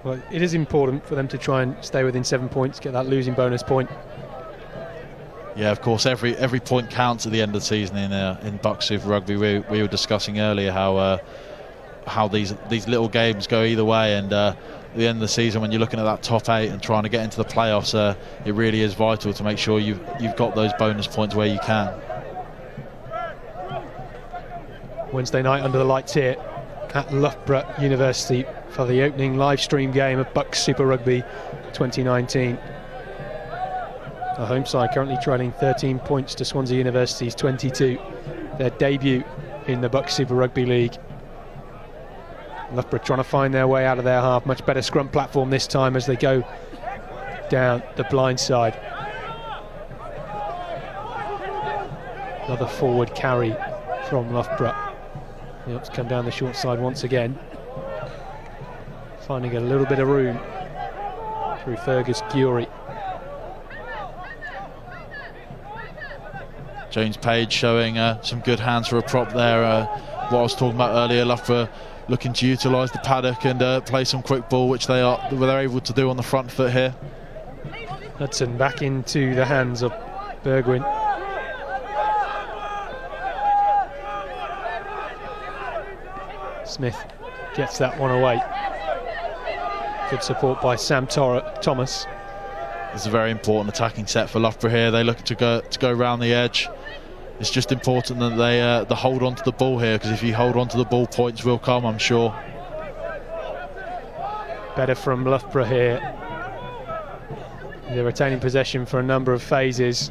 Well, it is important for them to try and stay within 7 points, get that losing bonus point. Yeah, of course, every point counts at the end of the season in BUCS Super Rugby. We were discussing earlier how these little games go either way, and at the end of the season, when you're looking at that top 8 and trying to get into the playoffs, it really is vital to make sure you've got those bonus points where you can. Wednesday night under the lights here at Loughborough University for the opening live stream game of BUCS Super Rugby 2019. The home side currently trailing 13 points to Swansea University's 22. Their debut in the BUCS Super Rugby League. Loughborough trying to find their way out of their half. Much better scrum platform this time as they go down the blind side. Another forward carry from Loughborough. The Ups come down the short side once again, finding a little bit of room through Fergus Gury. James Page showing some good hands for a prop there. What I was talking about earlier, Loughborough looking to utilise the paddock and play some quick ball, which they're able to do on the front foot here. Hudson back into the hands of Bergwijn. Smith gets that one away. Good support by Sam Thomas. It's a very important attacking set for Loughborough here. They look to go round the edge, it's just important that they hold on to the ball here, because if you hold on to the ball, points will come, I'm sure. Better from Loughborough here. They're retaining possession for a number of phases.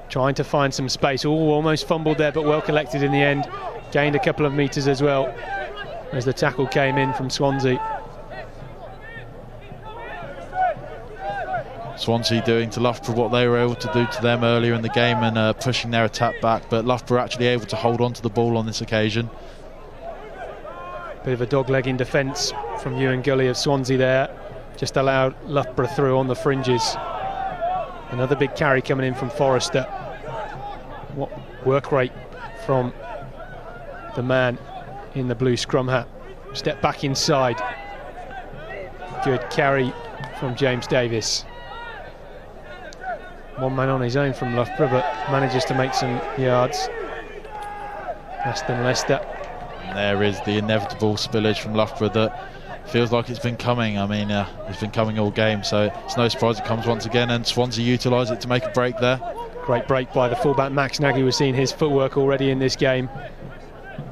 Trying to find some space. Almost fumbled there, but well collected in the end. Gained a couple of metres as well as the tackle came in from Swansea. Swansea doing to Loughborough what they were able to do to them earlier in the game and pushing their attack back, but Loughborough actually able to hold on to the ball on this occasion. Bit of a dog-legging defence from Ewan Gully of Swansea there. Just allowed Loughborough through on the fringes. Another big carry coming in from Forrester. What work rate from the man in the blue scrum hat. Step back inside. Good carry from James Davis. One man on his own from Loughborough, but manages to make some yards. Aston Leicester. And there is the inevitable spillage from Loughborough that feels like it's been coming. I mean, it's been coming all game, so it's no surprise it comes once again, and Swansea utilise it to make a break there. Great break by the fullback Max Nagy. We're seeing his footwork already in this game.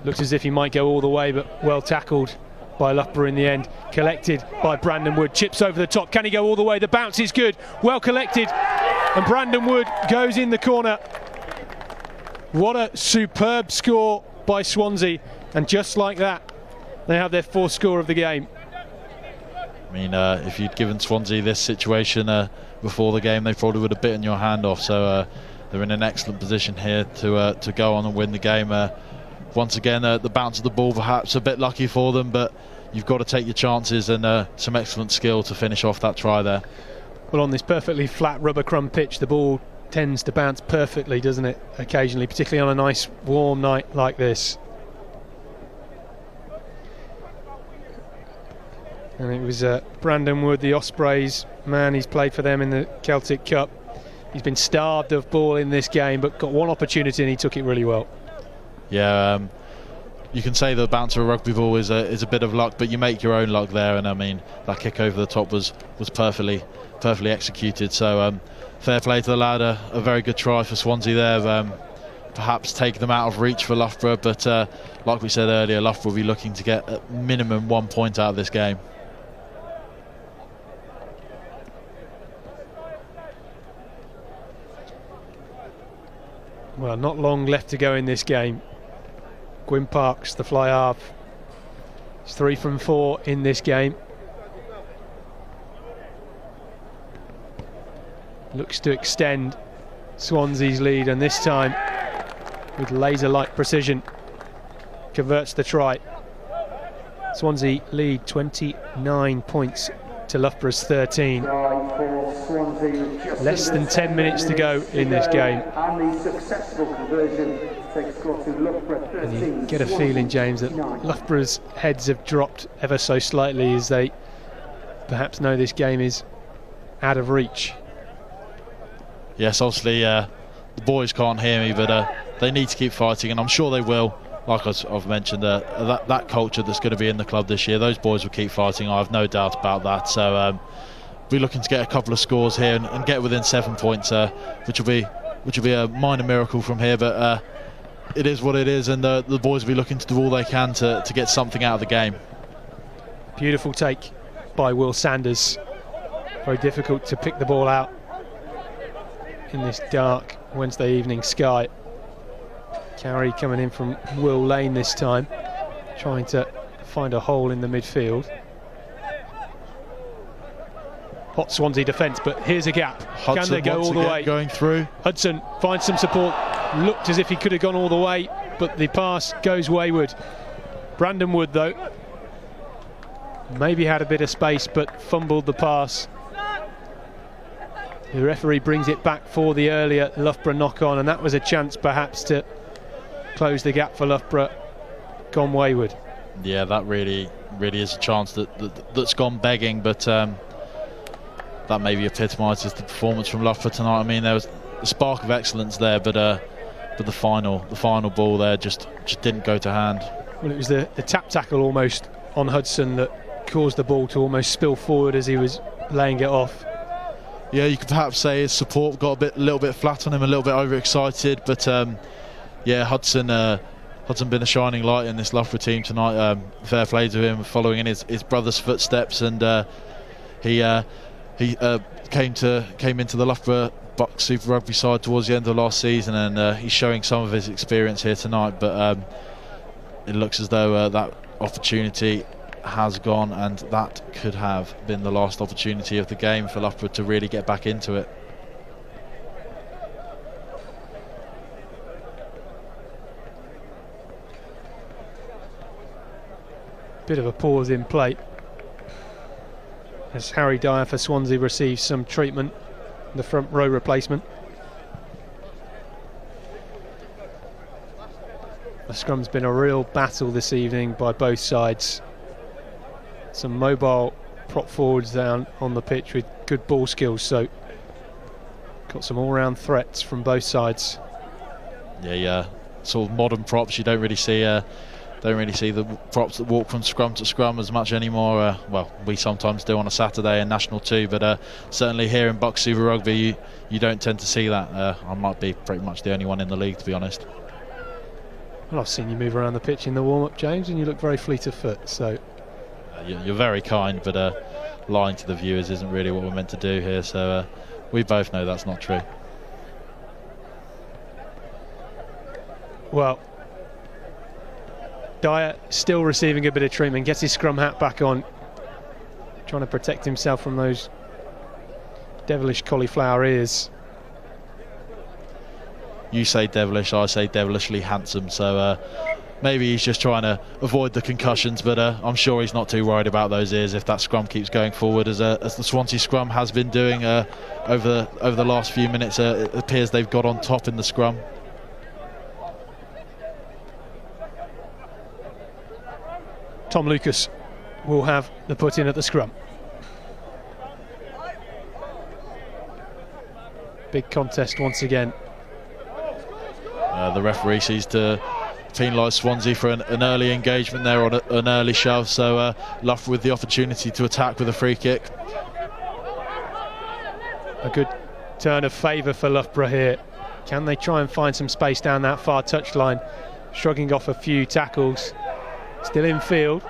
Looks as if he might go all the way, but well tackled by Loughborough in the end. Collected by Brandon Wood. Chips over the top. Can he go all the way? The bounce is good. Well collected. And Brandon Wood goes in the corner. What a superb score by Swansea. And just like that, they have their fourth score of the game. I mean, if you'd given Swansea this situation before the game, they probably would have bitten your hand off. So they're in an excellent position here to go on and win the game. Once again, the bounce of the ball perhaps a bit lucky for them, but you've got to take your chances, and some excellent skill to finish off that try there. Well, on this perfectly flat rubber crumb pitch, the ball tends to bounce perfectly, doesn't it, occasionally, particularly on a nice warm night like this. And it was Brandon Wood, the Ospreys man. He's played for them in the Celtic Cup. He's been starved of ball in this game, but got one opportunity and he took it really well. Yeah, you can say the bounce of a rugby ball is a bit of luck, but you make your own luck there. And I mean, that kick over the top was perfectly executed. So fair play to the lad. A very good try for Swansea there. Perhaps take them out of reach for Loughborough, but like we said earlier, Loughborough will be looking to get at minimum 1 point out of this game. Well, not long left to go in this game. Gwyn Parks, the fly half, is 3 from 4 in this game. Looks to extend Swansea's lead, and this time with laser-like precision converts the try. Swansea lead 29 points to Loughborough's 13. Less than 10 minutes to go in this game. And you get a feeling, James, that Loughborough's heads have dropped ever so slightly as they perhaps know this game is out of reach. Yes, obviously the boys can't hear me, but they need to keep fighting, and I'm sure they will. Like I've mentioned, that culture that's going to be in the club this year, those boys will keep fighting. I have no doubt about that. So we're looking to get a couple of scores here and get within 7 points, which will be a minor miracle from here. But it is what it is, and the boys will be looking to do all they can to get something out of the game. Beautiful take by Will Sanders. Very difficult to pick the ball out in this dark Wednesday evening sky. Carry coming in from Will Lane this time, trying to find a hole in the midfield. Hot Swansea defence, but here's a gap. Hudson, can they go all the way? Going through. Hudson finds some support. Looked as if he could have gone all the way, but the pass goes wayward. Brandon Wood, though, maybe had a bit of space, but fumbled the pass. The referee brings it back for the earlier Loughborough knock-on, and that was a chance perhaps to close the gap for Loughborough. Gone wayward. Yeah, that really is a chance that's gone begging, but that maybe epitomises the performance from Loughborough tonight. I mean, there was a spark of excellence there, but the final ball there just didn't go to hand. Well, it was the tap tackle almost on Hudson that caused the ball to almost spill forward as he was laying it off. Yeah, you could perhaps say his support got a little bit flat on him, a little bit overexcited. But yeah, Hudson been a shining light in this Loughborough team tonight. Fair play to him, following in his brother's footsteps, and he came into the Loughborough BUCS Super Rugby side towards the end of last season, and he's showing some of his experience here tonight. But it looks as though that opportunity has gone, and that could have been the last opportunity of the game for Loughborough to really get back into it. Bit of a pause in play as Harry Dyer for Swansea receives some treatment, the front row replacement. The scrum's been a real battle this evening by both sides. Some mobile prop forwards down on the pitch with good ball skills, so got some all-round threats from both sides. Yeah, sort of modern props. You don't really see the props that walk from scrum to scrum as much anymore. Well, we sometimes do on a Saturday in National 2, but certainly here in BUCS Super Rugby you don't tend to see that. I might be pretty much the only one in the league, to be honest. Well, I've seen you move around the pitch in the warm-up, James, and you look very fleet of foot, so... You're very kind, but lying to the viewers isn't really what we're meant to do here, so we both know that's not true. Well, Dyer still receiving a bit of treatment, gets his scrum hat back on, trying to protect himself from those devilish cauliflower ears. You say devilish, I say devilishly handsome, so maybe he's just trying to avoid the concussions, but I'm sure he's not too worried about those ears if that scrum keeps going forward, as the Swansea scrum has been doing over the last few minutes. It appears they've got on top in the scrum. Tom Lucas will have the put in at the scrum. Big contest once again. The referee sees to penalise Swansea for an early engagement there on an early shove, so Loughborough with the opportunity to attack with a free kick. A good turn of favour for Loughborough here. Can they try and find some space down that far touchline? Shrugging off a few tackles. Still in field,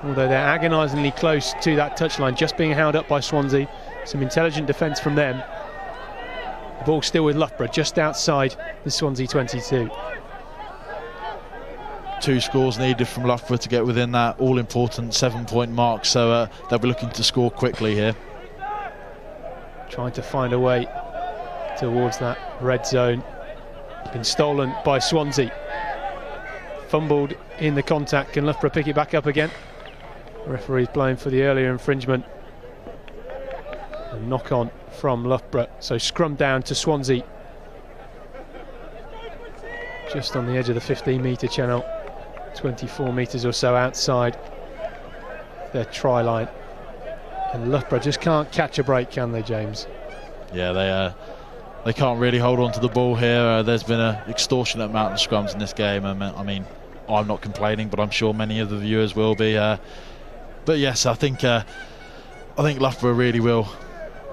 although they're agonisingly close to that touchline, just being held up by Swansea. Some intelligent defence from them. The ball still with Loughborough, just outside the Swansea 22. 2 scores needed from Loughborough to get within that all-important 7-point mark, so they'll be looking to score quickly here. Trying to find a way towards that red zone. Been stolen by Swansea. Fumbled in the contact. Can Loughborough pick it back up again? The referee's blowing for the earlier infringement. A knock on from Loughborough. So scrum down to Swansea. Just on the edge of the 15-metre channel. 24 metres or so outside their try line. And Loughborough just can't catch a break, can they, James? Yeah, they can't really hold on to the ball here. There's been an extortionate amount of scrums in this game. I mean, I'm not complaining, but I'm sure many of the viewers will be. But yes, I think Loughborough really will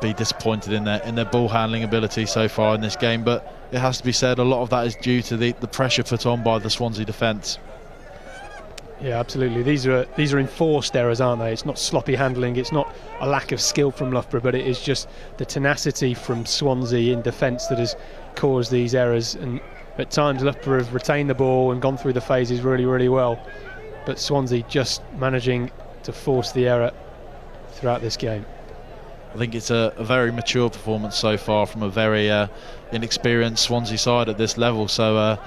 be disappointed in their ball handling ability so far in this game. But it has to be said, a lot of that is due to the pressure put on by the Swansea defence. Yeah, absolutely. These are enforced errors, aren't they? It's not sloppy handling, it's not a lack of skill from Loughborough, but it is just the tenacity from Swansea in defence that has caused these errors. And at times Loughborough have retained the ball and gone through the phases really, really well, but Swansea just managing to force the error throughout this game. I think it's a very mature performance so far from a very inexperienced Swansea side at this level, so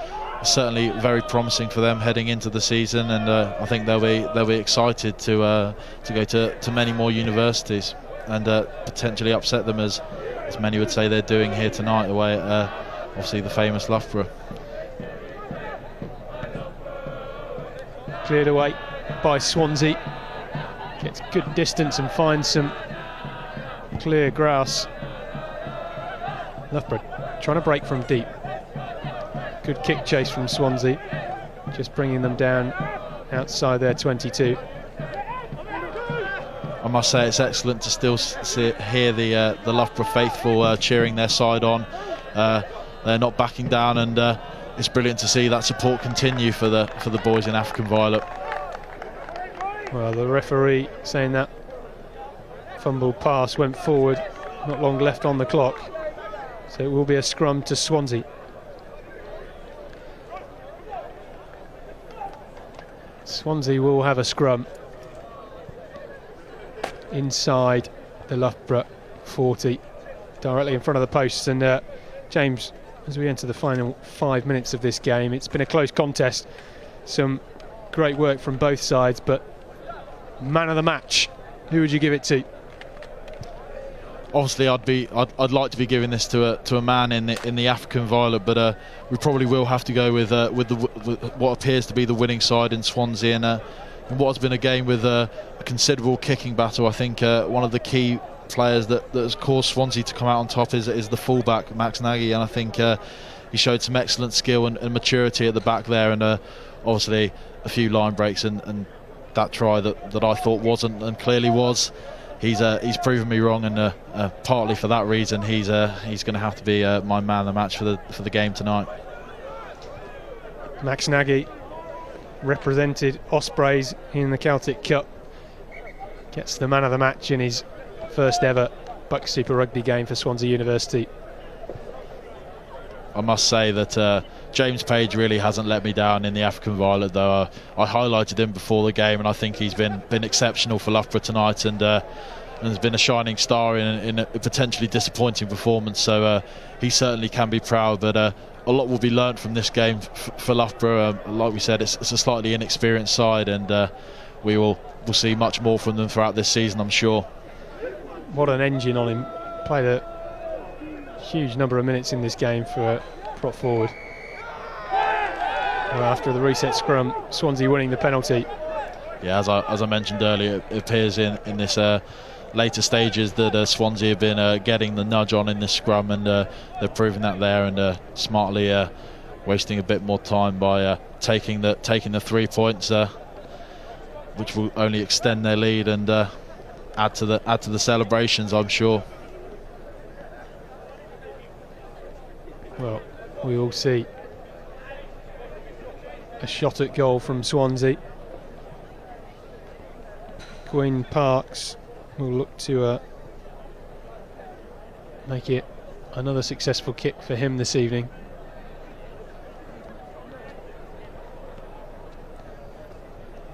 certainly very promising for them heading into the season, and I think they'll be excited to go to many more universities and potentially upset them, as many would say they're doing here tonight away at obviously the famous Loughborough. Cleared away by Swansea, gets good distance and finds some clear grass. Loughborough trying to break from deep. Good kick chase from Swansea, just bringing them down outside their 22. I must say it's excellent to still hear the Loughborough faithful cheering their side on. They're not backing down, and it's brilliant to see that support continue for the boys in African Violet. Well, the referee saying that fumble pass went forward, not long left on the clock, so it will be a scrum to Swansea. Swansea will have a scrum inside the Loughborough 40, directly in front of the posts. And James, as we enter the final 5 minutes of this game, it's been a close contest, some great work from both sides, but man of the match, who would you give it to? Obviously, I'd like to be giving this to a man in the African Violet, but we probably will have to go with what appears to be the winning side in Swansea, and what has been a game with a considerable kicking battle. I think one of the key players that has caused Swansea to come out on top is the fullback Max Nagy, and I think he showed some excellent skill and maturity at the back there, and obviously a few line breaks and that try that I thought wasn't and clearly was. He's proven me wrong, and partly for that reason he's going to have to be my man of the match for the game tonight. Max Nagy represented Ospreys in the Celtic Cup, gets the man of the match in his first ever BUCS Super Rugby game for Swansea University. I must say that James Page really hasn't let me down in the African Violet, though. I highlighted him before the game, and I think he's been exceptional for Loughborough tonight, and has been a shining star in a potentially disappointing performance. So he certainly can be proud, but a lot will be learnt from this game for Loughborough. Like we said, it's a slightly inexperienced side, and we'll see much more from them throughout this season, I'm sure. What an engine on him. Played a huge number of minutes in this game for a prop forward. Well, after the reset scrum, Swansea winning the penalty. Yeah, as I mentioned earlier, it appears in this later stages that Swansea have been getting the nudge on in this scrum, and they're proving that there, and smartly wasting a bit more time by taking the 3 points, which will only extend their lead and add to the celebrations, I'm sure. Well, we all see a shot at goal from Swansea. Gwyn Parks will look to make it another successful kick for him this evening.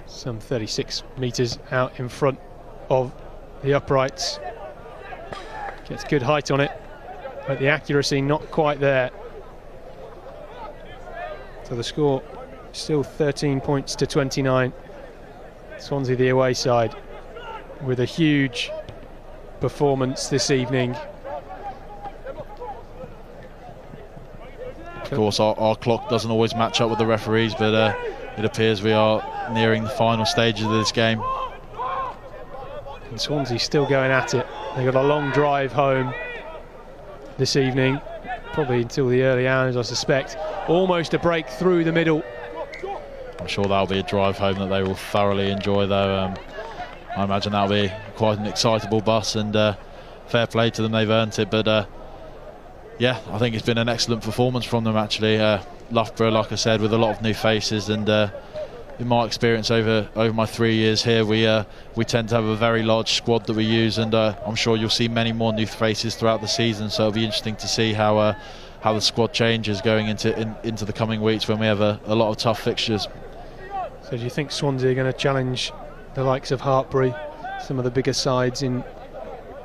Some 36 metres out in front of the uprights. Gets good height on it, but the accuracy not quite there. So the score still 13 points to 29. Swansea the away side with a huge performance this evening. Of course, our clock doesn't always match up with the referees, but it appears we are nearing the final stages of this game. And Swansea still going at it. They've got a long drive home this evening, probably until the early hours, I suspect. Almost a break through the middle. I'm sure that'll be a drive home that they will thoroughly enjoy, though. I imagine that'll be quite an excitable bus, and fair play to them, they've earned it. But yeah, I think it's been an excellent performance from them, actually. Loughborough, like I said, with a lot of new faces, and in my experience over my 3 years here, we tend to have a very large squad that we use, and I'm sure you'll see many more new faces throughout the season, so it'll be interesting to see how the squad changes going into the coming weeks when we have a lot of tough fixtures. So do you think Swansea are going to challenge the likes of Hartpury, some of the bigger sides in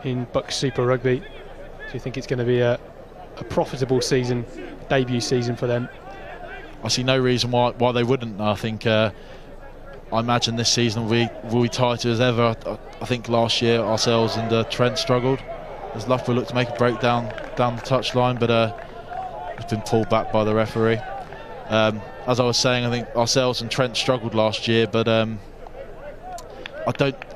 BUCS Super Rugby? Do you think it's going to be a profitable season, debut season for them? I see no reason why they wouldn't. I think I imagine this season will be tight as ever. I think last year ourselves and Trent struggled as Loughborough looked to make a break down the touchline, but it's been pulled back by the referee. As I was saying, I think ourselves and Trent struggled last year, but I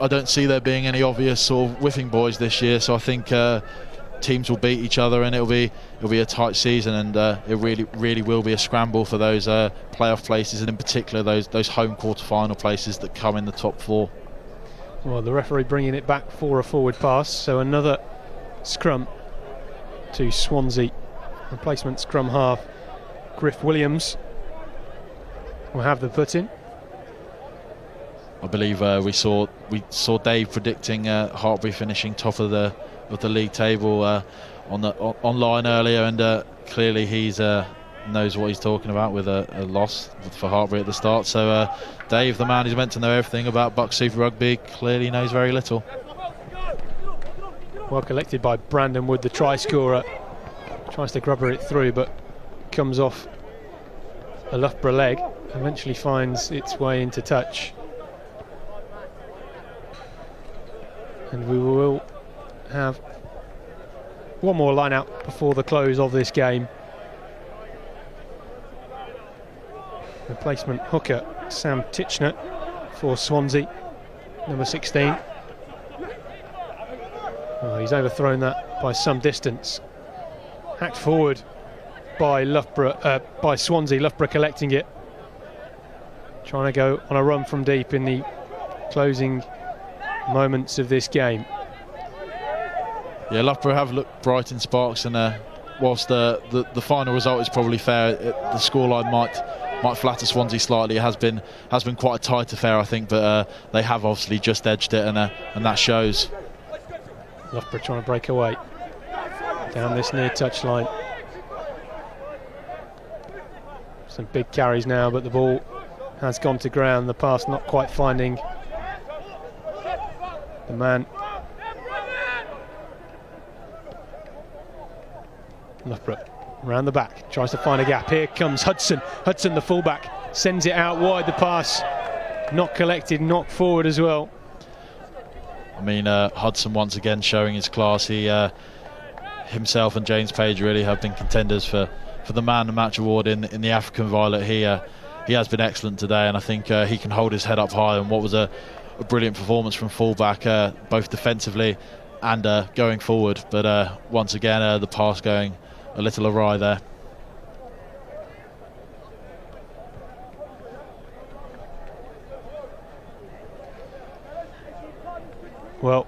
don't see there being any obvious sort of whipping boys this year. So I think teams will beat each other, and it'll be a tight season, and it really will be a scramble for those playoff places, and in particular those home quarter-final places that come in the top four. Well, the referee bringing it back for a forward pass, so another scrum to Swansea. Replacement scrum half Griff Williams will have the put in. I believe we saw Dave predicting Hartbury finishing top of the league table online earlier, and clearly he's knows what he's talking about with a loss for Hartbury at the start. So Dave, the man who's meant to know everything about BUCS Super Rugby, clearly knows very little. Well collected by Brandon Wood, the try scorer. Tries to grubber it through, but comes off a Loughborough leg. Eventually finds its way into touch. And we will have one more line out before the close of this game. Replacement hooker Sam Titchener for Swansea, number 16. Oh, he's overthrown that by some distance. Hacked forward by by Swansea. Loughborough collecting it, trying to go on a run from deep in the closing moments of this game. Yeah, Loughborough have looked bright in sparks, and whilst the final result is probably fair, the scoreline might flatter Swansea slightly. It has been quite a tight affair, I think, but they have obviously just edged it, and that shows. Loughborough trying to break away down this near touchline. Some big carries now, but the ball has gone to ground. The pass not quite finding the man. Loughborough around the back, tries to find a gap. Here comes Hudson. Hudson, the fullback, sends it out wide. The pass not collected, knocked forward as well. I mean, Hudson once again showing his class. He himself and James Page really have been contenders for the Man of the Match award in the African Violet. He has been excellent today, and I think he can hold his head up high. And what was a brilliant performance from fullback, both defensively and going forward. But once again, the pass going a little awry there. Well,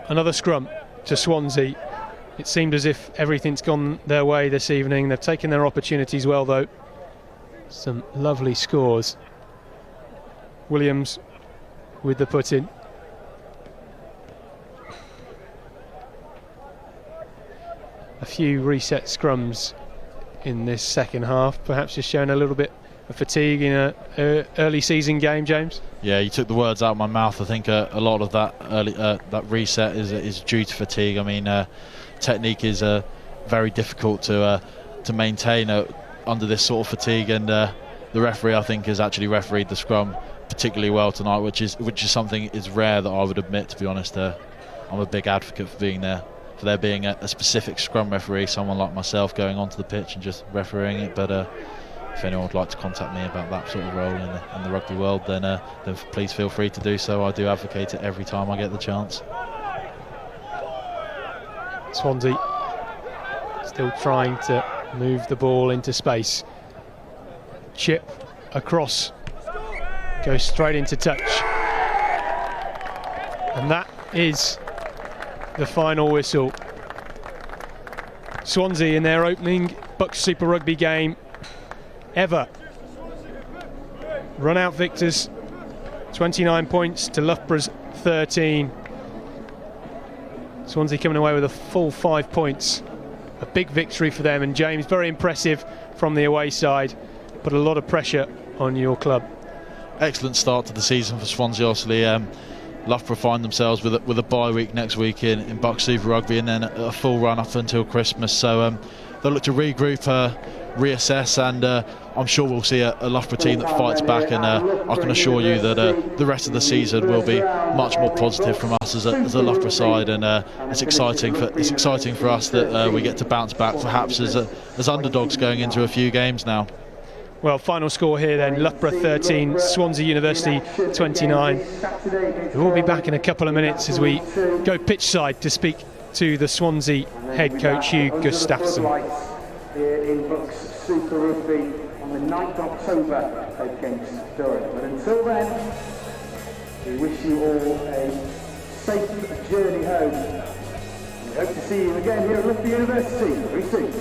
another scrum to Swansea. It seemed as if everything's gone their way this evening. They've taken their opportunities well, though. Some lovely scores. Williams with the put in. A few reset scrums in this second half, perhaps just showing a little bit of fatigue in an early season game, James. Yeah, you took the words out of my mouth. I think a lot of that early that reset is due to fatigue. I mean, technique is very difficult to maintain under this sort of fatigue, and the referee, I think, has actually refereed the scrum particularly well tonight, which is something is rare that I would admit, to be honest. I'm a big advocate for there being a specific scrum referee, someone like myself going onto the pitch and just refereeing it. But if anyone would like to contact me about that sort of role in the rugby world, then please feel free to do so. I do advocate it every time I get the chance. Swansea still trying to move the ball into space. Chip across, goes straight into touch, and that is the final whistle. Swansea in their opening BUCS Super Rugby game ever run out victors, 29 points to Loughborough's 13. Swansea coming away with a full 5 points. A big victory for them, and James, very impressive from the away side, put a lot of pressure on your club. Excellent start to the season for Swansea. Obviously, Loughborough find themselves with a bye week next week in BUCS Super Rugby, and then a full run up until Christmas. So they'll look to regroup, reassess, and I'm sure we'll see a Loughborough team that fights back. And I can assure you that the rest of the season will be much more positive from us as a Loughborough side, and it's exciting for us that we get to bounce back, perhaps as underdogs going into a few games now. Well, final score here then, Loughborough 13, Swansea University 29. We'll be back in a couple of minutes as we go pitch side to speak to the Swansea head coach, Hugh Gustafsson. Here in BUCS Super Rugby on the 9th of October against Durham. But until then, We wish you all a safe journey home. We hope to see you again here at Rugby University very soon.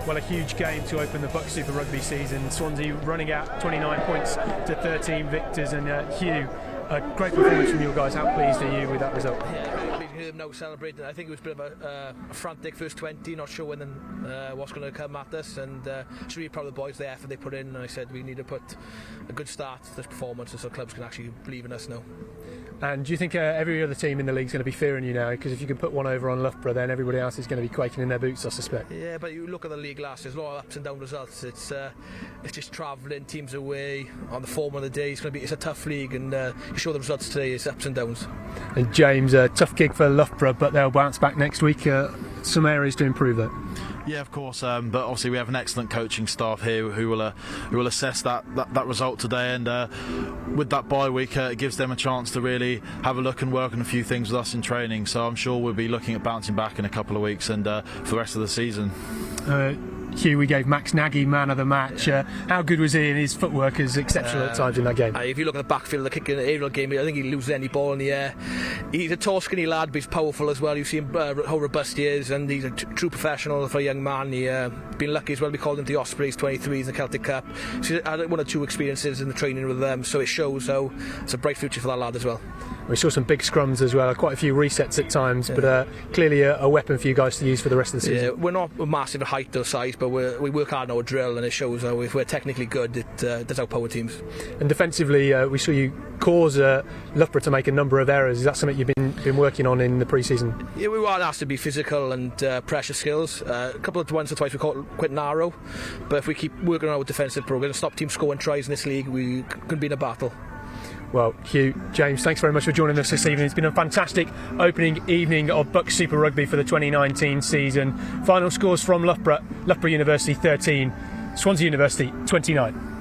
Well, a huge game to open the BUCS Super Rugby season. Swansea running out 29 points to 13 victors. And Hugh, a great performance from you guys. How pleased are you with that result? Yeah, very pleased to hear them now celebrating. I think it was a bit of a frantic first 20, not sure when what's going to come at us. And just really proud of the boys, the effort they put in. And I said we need to put a good start to this performance so clubs can actually believe in us now. And do you think every other team in the league is going to be fearing you now? Because if you can put one over on Loughborough, then everybody else is going to be quaking in their boots, I suspect. Yeah, but you look at the league last, there's a lot of ups and down results. It's just travelling, teams away, on the form of the day. It's a tough league, and you show the results today, it's ups and downs. And James, a tough gig for Loughborough, but they'll bounce back next week. Some areas to improve that. Yeah, of course, but obviously we have an excellent coaching staff here who will assess that result today, and with that bye week it gives them a chance to really have a look and work on a few things with us in training. So I'm sure we'll be looking at bouncing back in a couple of weeks and for the rest of the season. Hugh, we gave Max Nagy man of the match. How good was he? And his footwork is exceptional at times in that game. If you look at the backfield, the kick in the aerial game, I think he loses any ball in the air. He's a tall, skinny lad, but he's powerful as well. You see him how robust he is, and he's a true professional for a young man. He's been lucky as well. We called him the Ospreys 23s in the Celtic Cup. So he's had one or two experiences in the training with them, so it shows how it's a bright future for that lad as well. We saw some big scrums as well, quite a few resets at times, but clearly a weapon for you guys to use for the rest of the season. Yeah, we're not massive at height or size, but we work hard in our drill, and it shows how if we're technically good, it does outpower teams. And defensively, we saw you cause Loughborough to make a number of errors. Is that something you've been working on in the pre-season? Yeah, we want us to be physical and pressure skills. A couple of once or twice we caught quite narrow, but if we keep working on our defensive program and stop teams scoring tries in this league, we can be in a battle. Well, Hugh, James, thanks very much for joining us this evening. It's been a fantastic opening evening of BUCS Super Rugby for the 2019 season. Final scores from Loughborough University 13, Swansea University 29.